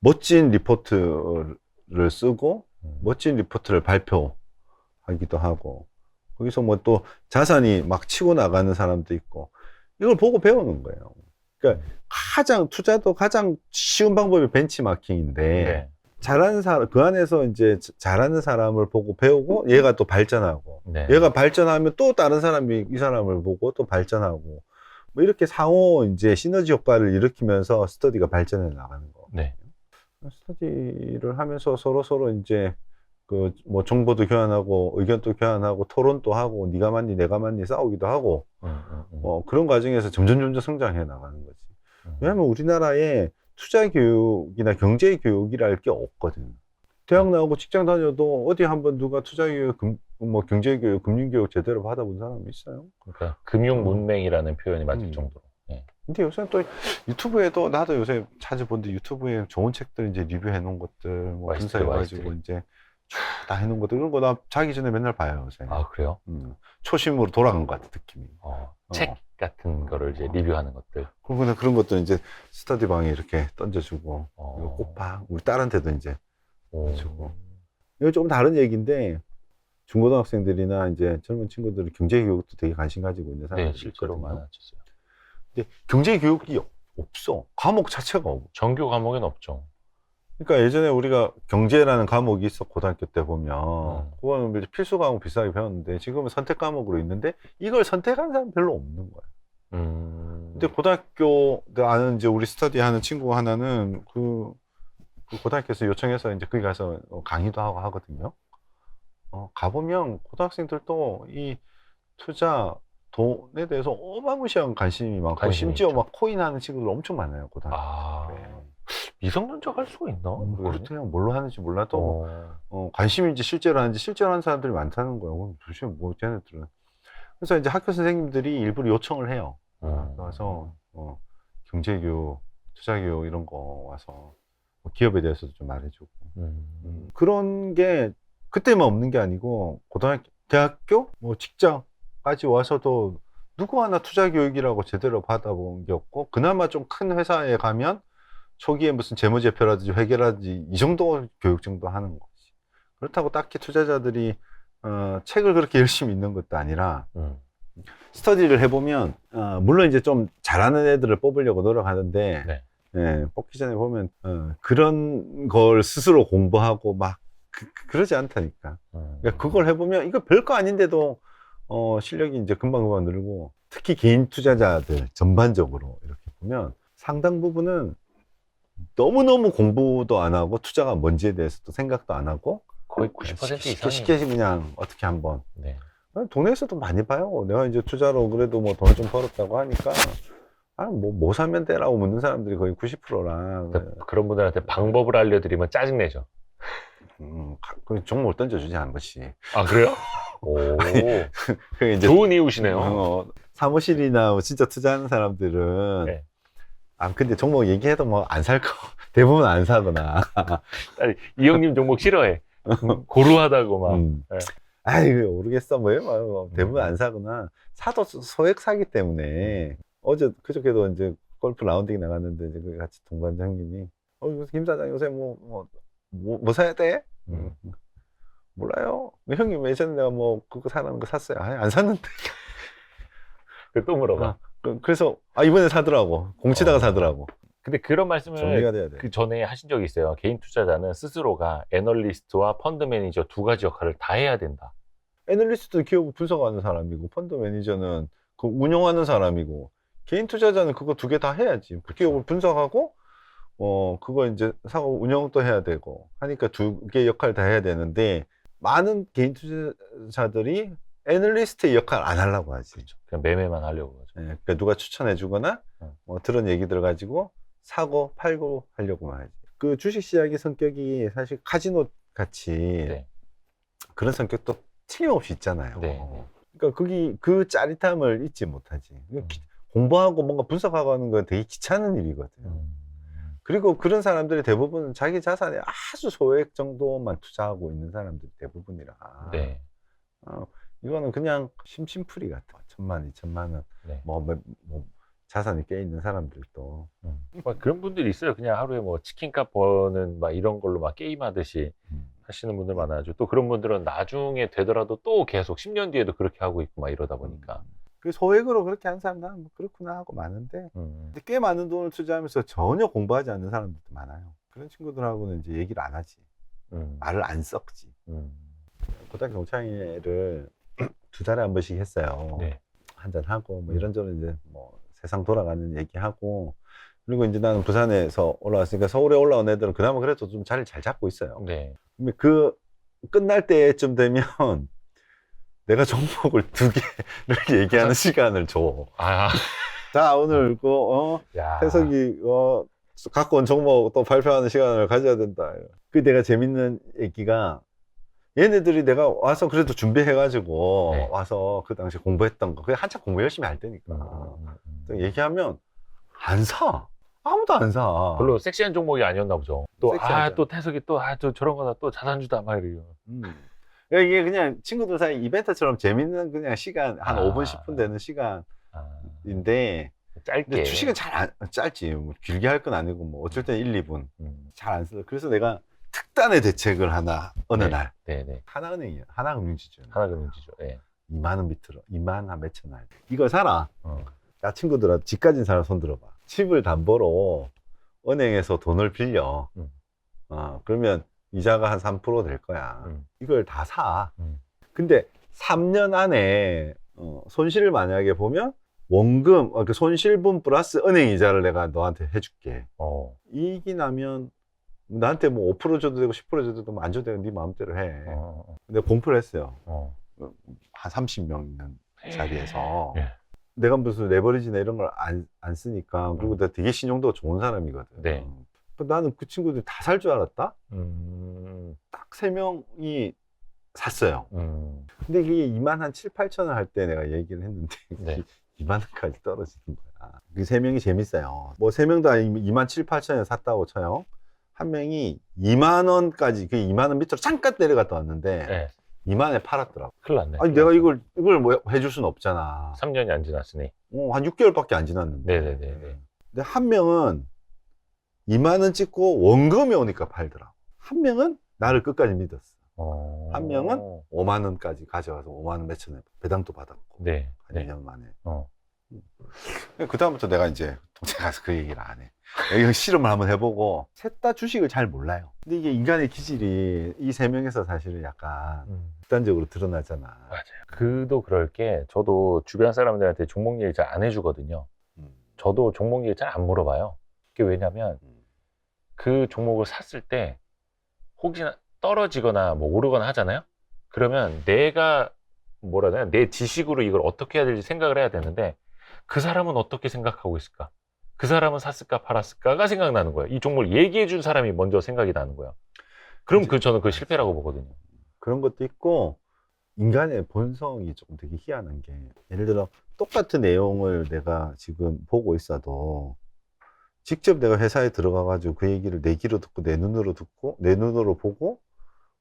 멋진 리포트를 쓰고 멋진 리포트를 발표하기도 하고 거기서 뭐 또 자산이 막 치고 나가는 사람도 있고 이걸 보고 배우는 거예요. 그러니까 투자도 가장 쉬운 방법이 벤치마킹인데 네. 잘하는 사람, 그 안에서 이제 잘하는 사람을 보고 배우고 얘가 또 발전하고 네. 얘가 발전하면 또 다른 사람이 이 사람을 보고 또 발전하고 뭐 이렇게 상호 이제 시너지 효과를 일으키면서 스터디가 발전해 나가는 거. 네. 스터디를 하면서 서로 이제 그 뭐 정보도 교환하고 의견도 교환하고 토론도 하고 네가 맞니 내가 맞니 싸우기도 하고 그런 과정에서 점점 성장해 나가는 거지. 왜냐하면 우리나라에 투자 교육이나 경제 교육이랄 게 없거든. 대학 나오고 직장 다녀도 어디 한번 누가 투자 교육, 뭐 경제 교육, 금융 교육 제대로 받아본 사람이 있어요? 그러니까 금융 문맹이라는 표현이 맞을 정도로. 네. 근데 요새 또 유튜브에도 나도 요새 찾아본데 유튜브에 좋은 책들 이제 리뷰해 놓은 것들 뭐 분석해가지고 이제 다 해놓은 것들 이런 거 나 자기 전에 맨날 봐요 요새. 아 그래요? 초심으로 돌아간 것 같아 느낌이. 책 같은 거를 이제 리뷰하는 것들. 그리고 그런 것도 이제 스터디 방에 이렇게 던져주고 이거 꼭 봐. 우리 딸한테도 이제 주고. 이거 조금 다른 얘기인데 중고등학생들이나 이제 젊은 친구들이 경제 교육도 되게 관심 가지고 있는 사람들이 네, 실제로 있거든요. 많아졌어요. 근데 경제 교육이 없어. 과목 자체가 없어. 정규 과목엔 없죠. 그러니까 예전에 우리가 경제라는 과목이 있어 고등학교 때 보면 그거는 이제 필수 과목 비슷하게 배웠는데 지금은 선택 과목으로 있는데 이걸 선택하는 사람 별로 없는 거야. 근데 고등학교 아는 이제 우리 스터디 하는 친구 하나는 그 고등학교에서 요청해서 이제 거기 가서 강의도 하고 하거든요. 가보면 고등학생들도 이 투자 돈에 대해서 어마무시한 관심이 많고 관심이 심지어 있죠. 막 코인 하는 친구들 엄청 많아요 고등학교. 아, 때. 미성년자가 할 수가 있나? 그렇대요. 뭘로 하는지 몰라도 어. 관심인지 실제로 하는지 실제로 하는 사람들이 많다는 거예요. 도대체 뭐 쟤네들은. 그래서 이제 학교 선생님들이 일부러 요청을 해요. 와서 경제교육, 투자교육 이런 거 와서 기업에 대해서도 좀 말해주고. 그런 게 그때만 없는 게 아니고 고등학교, 대학교, 뭐 직장까지 와서도 누구 하나 투자교육이라고 제대로 받아본 게 없고, 그나마 좀 큰 회사에 가면 초기에 무슨 재무제표라든지 회계라든지 이 정도 교육 정도 하는 거지. 그렇다고 딱히 투자자들이 책을 그렇게 열심히 읽는 것도 아니라 스터디를 해보면 물론 이제 좀 잘하는 애들을 뽑으려고 노력하는데 네. 예, 뽑기 전에 보면 그런 걸 스스로 공부하고 막 그러지 않다니까. 그러니까 그걸 해보면 이거 별거 아닌데도 실력이 이제 금방금방 늘고, 특히 개인 투자자들 전반적으로 이렇게 보면 상당 부분은 너무너무 공부도 안 하고 투자가 뭔지에 대해서도 생각도 안 하고 거의 90% 이상이. 쉽게 그냥 어떻게 한번. 네. 동네에서도 많이 봐요. 내가 이제 투자로 그래도 뭐 돈을 좀 벌었다고 하니까 뭐 사면 돼라고 묻는 사람들이 거의 90%라. 그런 분들한테 방법을 알려드리면 짜증내죠. 그 종목을 던져주지 않은 것이. 아, 그래요? 오. 그 이제 좋은 이웃이네요. 사무실이나 뭐 진짜 투자하는 사람들은 네. 근데 종목 얘기해도 뭐 안 살 거 대부분 안 사거나. 아니, 이 형님 종목 싫어해. 고루하다고 막. 네. 아이고 모르겠어 뭐 대부분 안 사거나, 사도 소액 사기 때문에. 그저께도 이제 골프 라운딩 나갔는데 이제 그 같이 동반자 형님이 김 사장 요새 뭐 사야 돼? 몰라요. 형님 예전에 내가 뭐 그거 사라는 거 샀어요. 아니 안 샀는데. 또 물어봐. 그래서 이번에 사더라고. 공치다가 사더라고. 근데 그런 말씀을 정리가 돼야 돼. 그 전에 하신 적이 있어요. 개인 투자자는 스스로가 애널리스트와 펀드 매니저 두 가지 역할을 다 해야 된다. 애널리스트는 기업을 분석하는 사람이고, 펀드 매니저는 그 운영하는 사람이고, 개인 투자자는 그거 두 개 다 해야지. 그 기업을 분석하고 그거 이제 사고 운영도 해야 되고 하니까 두 개 역할 다 해야 되는데, 많은 개인 투자자들이 애널리스트의 역할 안 하려고 하지. 그렇죠. 그냥 매매만 하려고 하죠. 예, 그러니까 누가 추천해 주거나 들은 얘기들 가지고 사고 팔고 하려고만 하지. 그 주식 시장의 성격이 사실 카지노 같이 네. 그런 성격도 틀림없이 있잖아요. 네. 그러니까 거기 그 짜릿함을 잊지 못하지. 공부하고 뭔가 분석하고 하는 건 되게 귀찮은 일이거든. 그리고 그런 사람들이 대부분 자기 자산의 아주 소액 정도만 투자하고 있는 사람들이 대부분이라. 네. 이거는 그냥 심심풀이 같아. 1,000만, 2,000만 원. 네. 뭐 자산이 꽤 있는 사람들도. 막 그런 분들이 있어요. 그냥 하루에 뭐 치킨값 버는 막 이런 걸로 막 게임하듯이 하시는 분들 많아요. 또 그런 분들은 나중에 되더라도 또 계속 10년 뒤에도 그렇게 하고 있고 막 이러다 보니까. 그 소액으로 그렇게 하는 사람 나는 뭐 그렇구나 하고 많은데, 근데 꽤 많은 돈을 투자하면서 전혀 공부하지 않는 사람들도 많아요. 그런 친구들하고는 이제 얘기를 안 하지. 말을 안 섞지. 고등학교 동창회를 2달에 한 번씩 했어요. 네. 한잔 하고 뭐 이런저런 이제 뭐 세상 돌아가는 얘기하고, 그리고 이제 나는 부산에서 올라왔으니까 서울에 올라온 애들은 그나마 그래도 좀 자리를 잘 잡고 있어요. 네. 근데 그 끝날 때쯤 되면 내가 종목을 2개를 얘기하는 시간을 줘. 자, 오늘 태석이 갖고 온 종목 또 발표하는 시간을 가져야 된다. 그 내가 재밌는 얘기가, 얘네들이 내가 와서 그래도 준비해가지고 네. 와서 그 당시 공부했던 거, 그게 한참 공부 열심히 할 때니까 얘기하면 안 사. 아무도 안 사. 별로 섹시한 종목이 아니었나 보죠. 또 섹시하죠. 또 태석이 또 저런 거다 또 자산주다 막 이래요. 그러니까 이게 그냥 친구들 사이 이벤트처럼 재밌는 그냥 시간, 한 5분 10분 되는 시간인데, 짧게. 근데 주식은 잘 안 짧지. 뭐 길게 할 건 아니고 뭐 어쩔 땐 1, 2분 잘 안 써. 그래서 내가 특단의 대책을 하나 어느 날 하나은행이야. 하나금융지주. 하나금융지주. 네. 2만 원 밑으로, 2만 한 몇천 원. 이걸 사라. 야, 친구들아, 집 가진 사람 손 들어봐. 집을 담보로 은행에서 돈을 빌려. 그러면 이자가 한 3% 될 거야. 이걸 다 사. 근데 3년 안에 손실을 만약에 보면 원금, 그 손실분 플러스 은행 이자를 내가 너한테 해줄게. 이익이 나면 나한테 뭐 5% 줘도 되고 10% 줘도 되고 안 줘도 되고 네 마음대로 해. 근데 공표를 했어요. 한 30명 있는 자리에서. 예. 내가 무슨 레버리지나 이런 걸 안 쓰니까. 그리고 내가 되게 신용도가 좋은 사람이거든. 네. 나는 그 친구들이 다 살 줄 알았다? 딱 3명이 샀어요. 근데 이게 2만 한 7, 8천 원 할 때 내가 얘기를 했는데 네. 2만 원까지 떨어지는 거야. 그 3명이 재밌어요. 뭐 3명 다 2만 7, 8천 원에 샀다고 쳐요. 한 명이 2만 원까지, 그 2만 원 밑으로 잠깐 내려갔다 왔는데 네. 2만 원에 팔았더라고. 큰일 났네. 아니 내가 이걸 뭐 해줄 수는 없잖아. 3년이 안 지났으니. 한 6개월밖에 안 지났는데. 네네네. 근데 한 명은 2만 원 찍고 원금이 오니까 팔더라고. 한 명은 나를 끝까지 믿었어. 한 명은 5만 원까지 가져가서 5만 원 몇천 원 배당도 받았고. 네. 한 2년 만에. 그 다음부터 내가 이제 동생 가서 그 얘기를 안 해. 이거 실험을 한번 해보고. 셋 다 주식을 잘 몰라요. 근데 이게 인간의 기질이 이 3명에서 사실은 약간 극단적으로 드러나잖아. 맞아요. 그도 그럴 게, 저도 주변 사람들한테 종목 얘기 잘 안 해주거든요. 저도 종목 얘기 잘 안 물어봐요. 그게 왜냐면 그 종목을 샀을 때 혹시나 떨어지거나 뭐 오르거나 하잖아요. 그러면 내가 뭐라 해야 되나, 내 지식으로 이걸 어떻게 해야 될지 생각을 해야 되는데, 그 사람은 어떻게 생각하고 있을까? 그 사람은 샀을까 팔았을까가 생각나는 거예요. 이 종목을 얘기해 준 사람이 먼저 생각이 나는 거예요. 그럼 저는 그 실패라고 보거든요. 그런 것도 있고, 인간의 본성이 조금 되게 희한한 게, 예를 들어 똑같은 내용을 내가 지금 보고 있어도 직접 내가 회사에 들어가가지고 그 얘기를 내 귀로 듣고 내 눈으로 듣고 내 눈으로 보고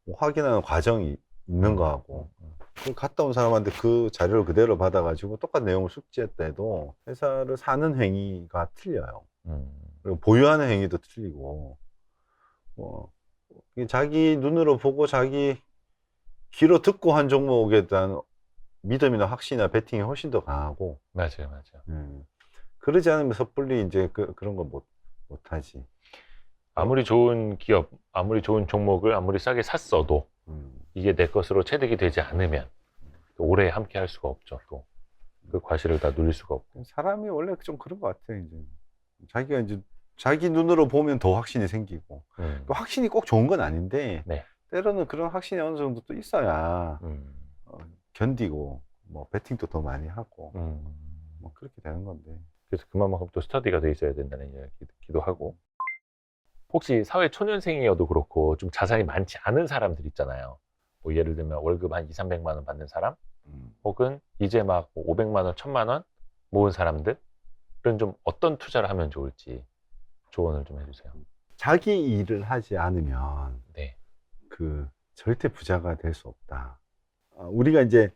뭐 확인하는 과정이 있는 거하고, 그 갔다 온 사람한테 그 자료를 그대로 받아가지고 똑같은 내용을 숙지했다 해도 회사를 사는 행위가 틀려요. 그리고 보유하는 행위도 틀리고, 자기 눈으로 보고 자기 귀로 듣고 한 종목에 대한 믿음이나 확신이나 베팅이 훨씬 더 강하고. 맞아요. 그러지 않으면 섣불리 이제 그런 거 못하지. 아무리 좋은 기업, 아무리 좋은 종목을 아무리 싸게 샀어도 이게 내 것으로 체득이 되지 않으면 오래 함께 할 수가 없죠. 또 그 과실을 다 누릴 수가 없고. 사람이 원래 좀 그런 것 같아. 이제 자기가 이제 자기 눈으로 보면 더 확신이 생기고. 또 확신이 꼭 좋은 건 아닌데, 네. 때로는 그런 확신이 어느 정도 또 있어야 견디고 뭐 베팅도 더 많이 하고 뭐 그렇게 되는 건데. 그래서 그만큼 또 스터디가 돼 있어야 된다는 이야기도 하고. 혹시 사회 초년생이어도 그렇고 좀 자산이 많지 않은 사람들 있잖아요. 뭐 예를 들면 월급 한 2, 300만 원 받는 사람, 혹은 이제 막 500만 원, 1000만 원 모은 사람들은 좀 어떤 투자를 하면 좋을지 조언을 좀 해주세요. 자기 일을 하지 않으면 네. 절대 부자가 될 수 없다. 우리가 이제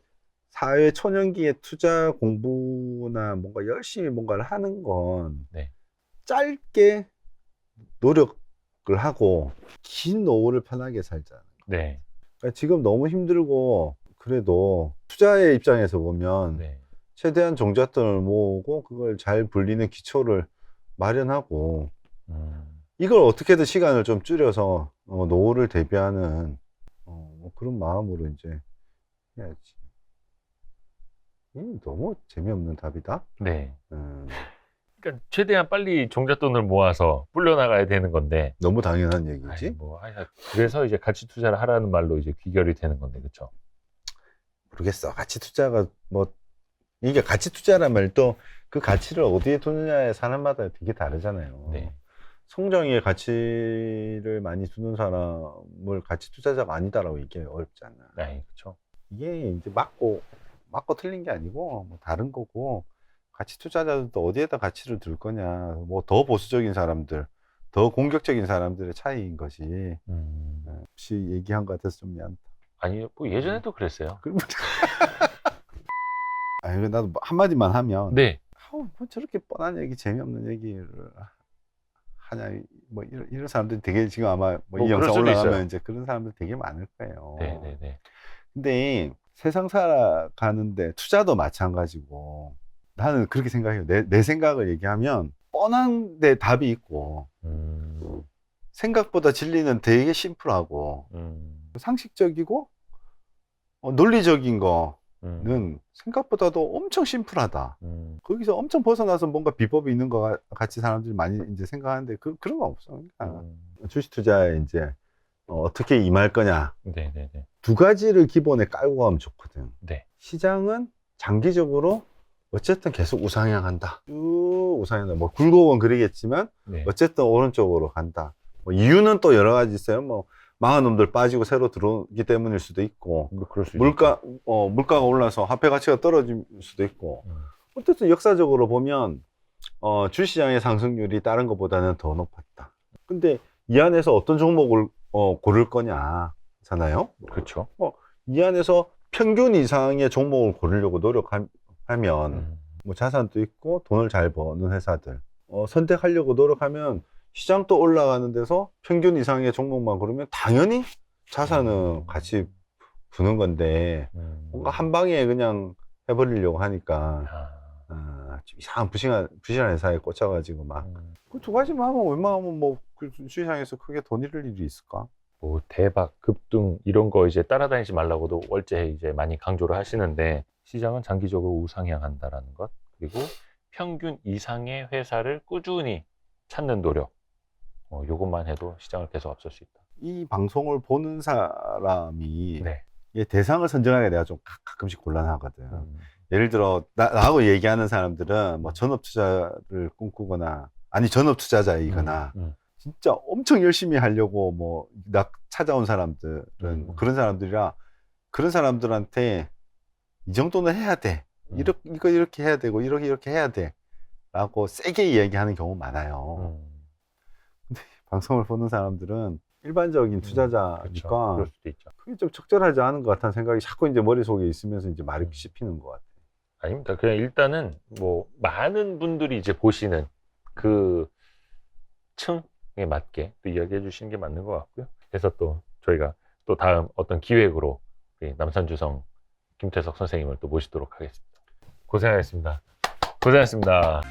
사회 초년기에 투자 공부나 뭔가 열심히 뭔가를 하는 건 네. 짧게 노력을 하고 긴 노후를 편하게 살자. 네. 그러니까 지금 너무 힘들고 그래도 투자의 입장에서 보면 네. 최대한 종잣돈을 모으고 그걸 잘 불리는 기초를 마련하고 이걸 어떻게든 시간을 좀 줄여서 노후를 대비하는 뭐 그런 마음으로 이제 해야지. 너무 재미없는 답이다. 네. 그러니까 최대한 빨리 종잣돈을 모아서 불려나가야 되는 건데. 너무 당연한 얘기지. 그래서 이제 가치 투자를 하라는 말로 이제 귀결이 되는 건데, 그렇죠? 모르겠어. 가치 투자가 이게 가치 투자란 말도 그 가치를 어디에 두느냐에 사람마다 되게 다르잖아요. 네. 성장의 가치를 많이 두는 사람을 가치 투자자가 아니다라고 얘기하기 어렵잖아. 네, 그렇죠. 이게 이제 맞고 틀린 게 아니고 뭐 다른 거고, 가치 투자자들도 어디에다 가치를 둘 거냐, 뭐 더 보수적인 사람들, 더 공격적인 사람들의 차이인 것이. 혹시 얘기한 것 같아서 좀 미안하다. 아니, 뭐 예전에도 그랬어요. 아니, 나도 한마디만 하면, 네. 뭐 저렇게 뻔한 얘기, 재미없는 얘기를 하냐, 뭐 이런 사람들이 되게 지금 아마 이 영상 올라가면 이제 그런 사람들 되게 많을 거예요. 네. 근데 세상 살아가는데 투자도 마찬가지고, 나는 그렇게 생각해요. 내 생각을 얘기하면 뻔한데 답이 있고, 생각보다 진리는 되게 심플하고, 상식적이고, 논리적인 거, 생각보다도 엄청 심플하다. 거기서 엄청 벗어나서 뭔가 비법이 있는 것 같이 사람들이 많이 이제 생각하는데 그런 거 없어. 그러니까 주식 투자에 이제 어떻게 임할 거냐. 네네네. 두 가지를 기본에 깔고 가면 좋거든. 네. 시장은 장기적으로 어쨌든 계속 우상향한다. 쭉 우상향한다. 뭐 굴곡은 그러겠지만 네. 어쨌든 오른쪽으로 간다. 뭐 이유는 또 여러 가지 있어요. 뭐 망한 놈들 빠지고 새로 들어오기 때문일 수도 있고, 뭐 그럴 수 물가가 올라서 화폐 가치가 떨어질 수도 있고. 어쨌든 역사적으로 보면 주시장의 상승률이 다른 것보다는 더 높았다. 근데 이 안에서 어떤 종목을 고를 거냐잖아요. 그렇죠. 이 안에서 평균 이상의 종목을 고르려고 노력하면 뭐 자산도 있고 돈을 잘 버는 회사들 선택하려고 노력하면 시장 또 올라가는 데서 평균 이상의 종목만 고르면 당연히 자산은 같이 부는 건데 뭔가 한 방에 그냥 해버리려고 하니까 좀 이상한 부실한 회사에 꽂혀가지고 막 그 두 가지만 하면 웬만하면 뭐 주시장에서 크게 돈 잃을 일이 있을까? 뭐 대박, 급등 이런 거 이제 따라다니지 말라고도 월제 이제 많이 강조를 하시는데 시장은 장기적으로 우상향한다라는 것, 그리고 평균 이상의 회사를 꾸준히 찾는 노력, 요것만 해도 시장을 계속 앞설 수 있다. 이 방송을 보는 사람이 네. 얘 대상을 선정하기가 내가 좀 가끔씩 곤란하거든. 예를 들어 나하고 얘기하는 사람들은 뭐 전업 투자를 꿈꾸거나 아니 전업 투자자이거나 진짜 엄청 열심히 하려고 뭐 나 찾아온 사람들은 뭐 그런 사람들이라 그런 사람들한테 이 정도는 해야 돼. 이거 이렇게 해야 되고 이렇게 해야 돼. 라고 세게 이야기하는 경우 많아요. 근데 방송을 보는 사람들은 일반적인 투자자니까 그렇죠. 그럴 수도 있죠. 그게 좀 적절하지 않은 것 같다는 생각이 자꾸 이제 머릿속에 있으면서 이제 말이 씹히는 것 같아요. 아닙니다. 그냥 일단은 뭐 많은 분들이 이제 보시는 그 층에 맞게 또 이야기해 주시는 게 맞는 것 같고요. 그래서 또 저희가 또 다음 어떤 기획으로 우리 남산주성 김태석 선생님을 또 모시도록 하겠습니다. 고생하셨습니다. 고생하셨습니다.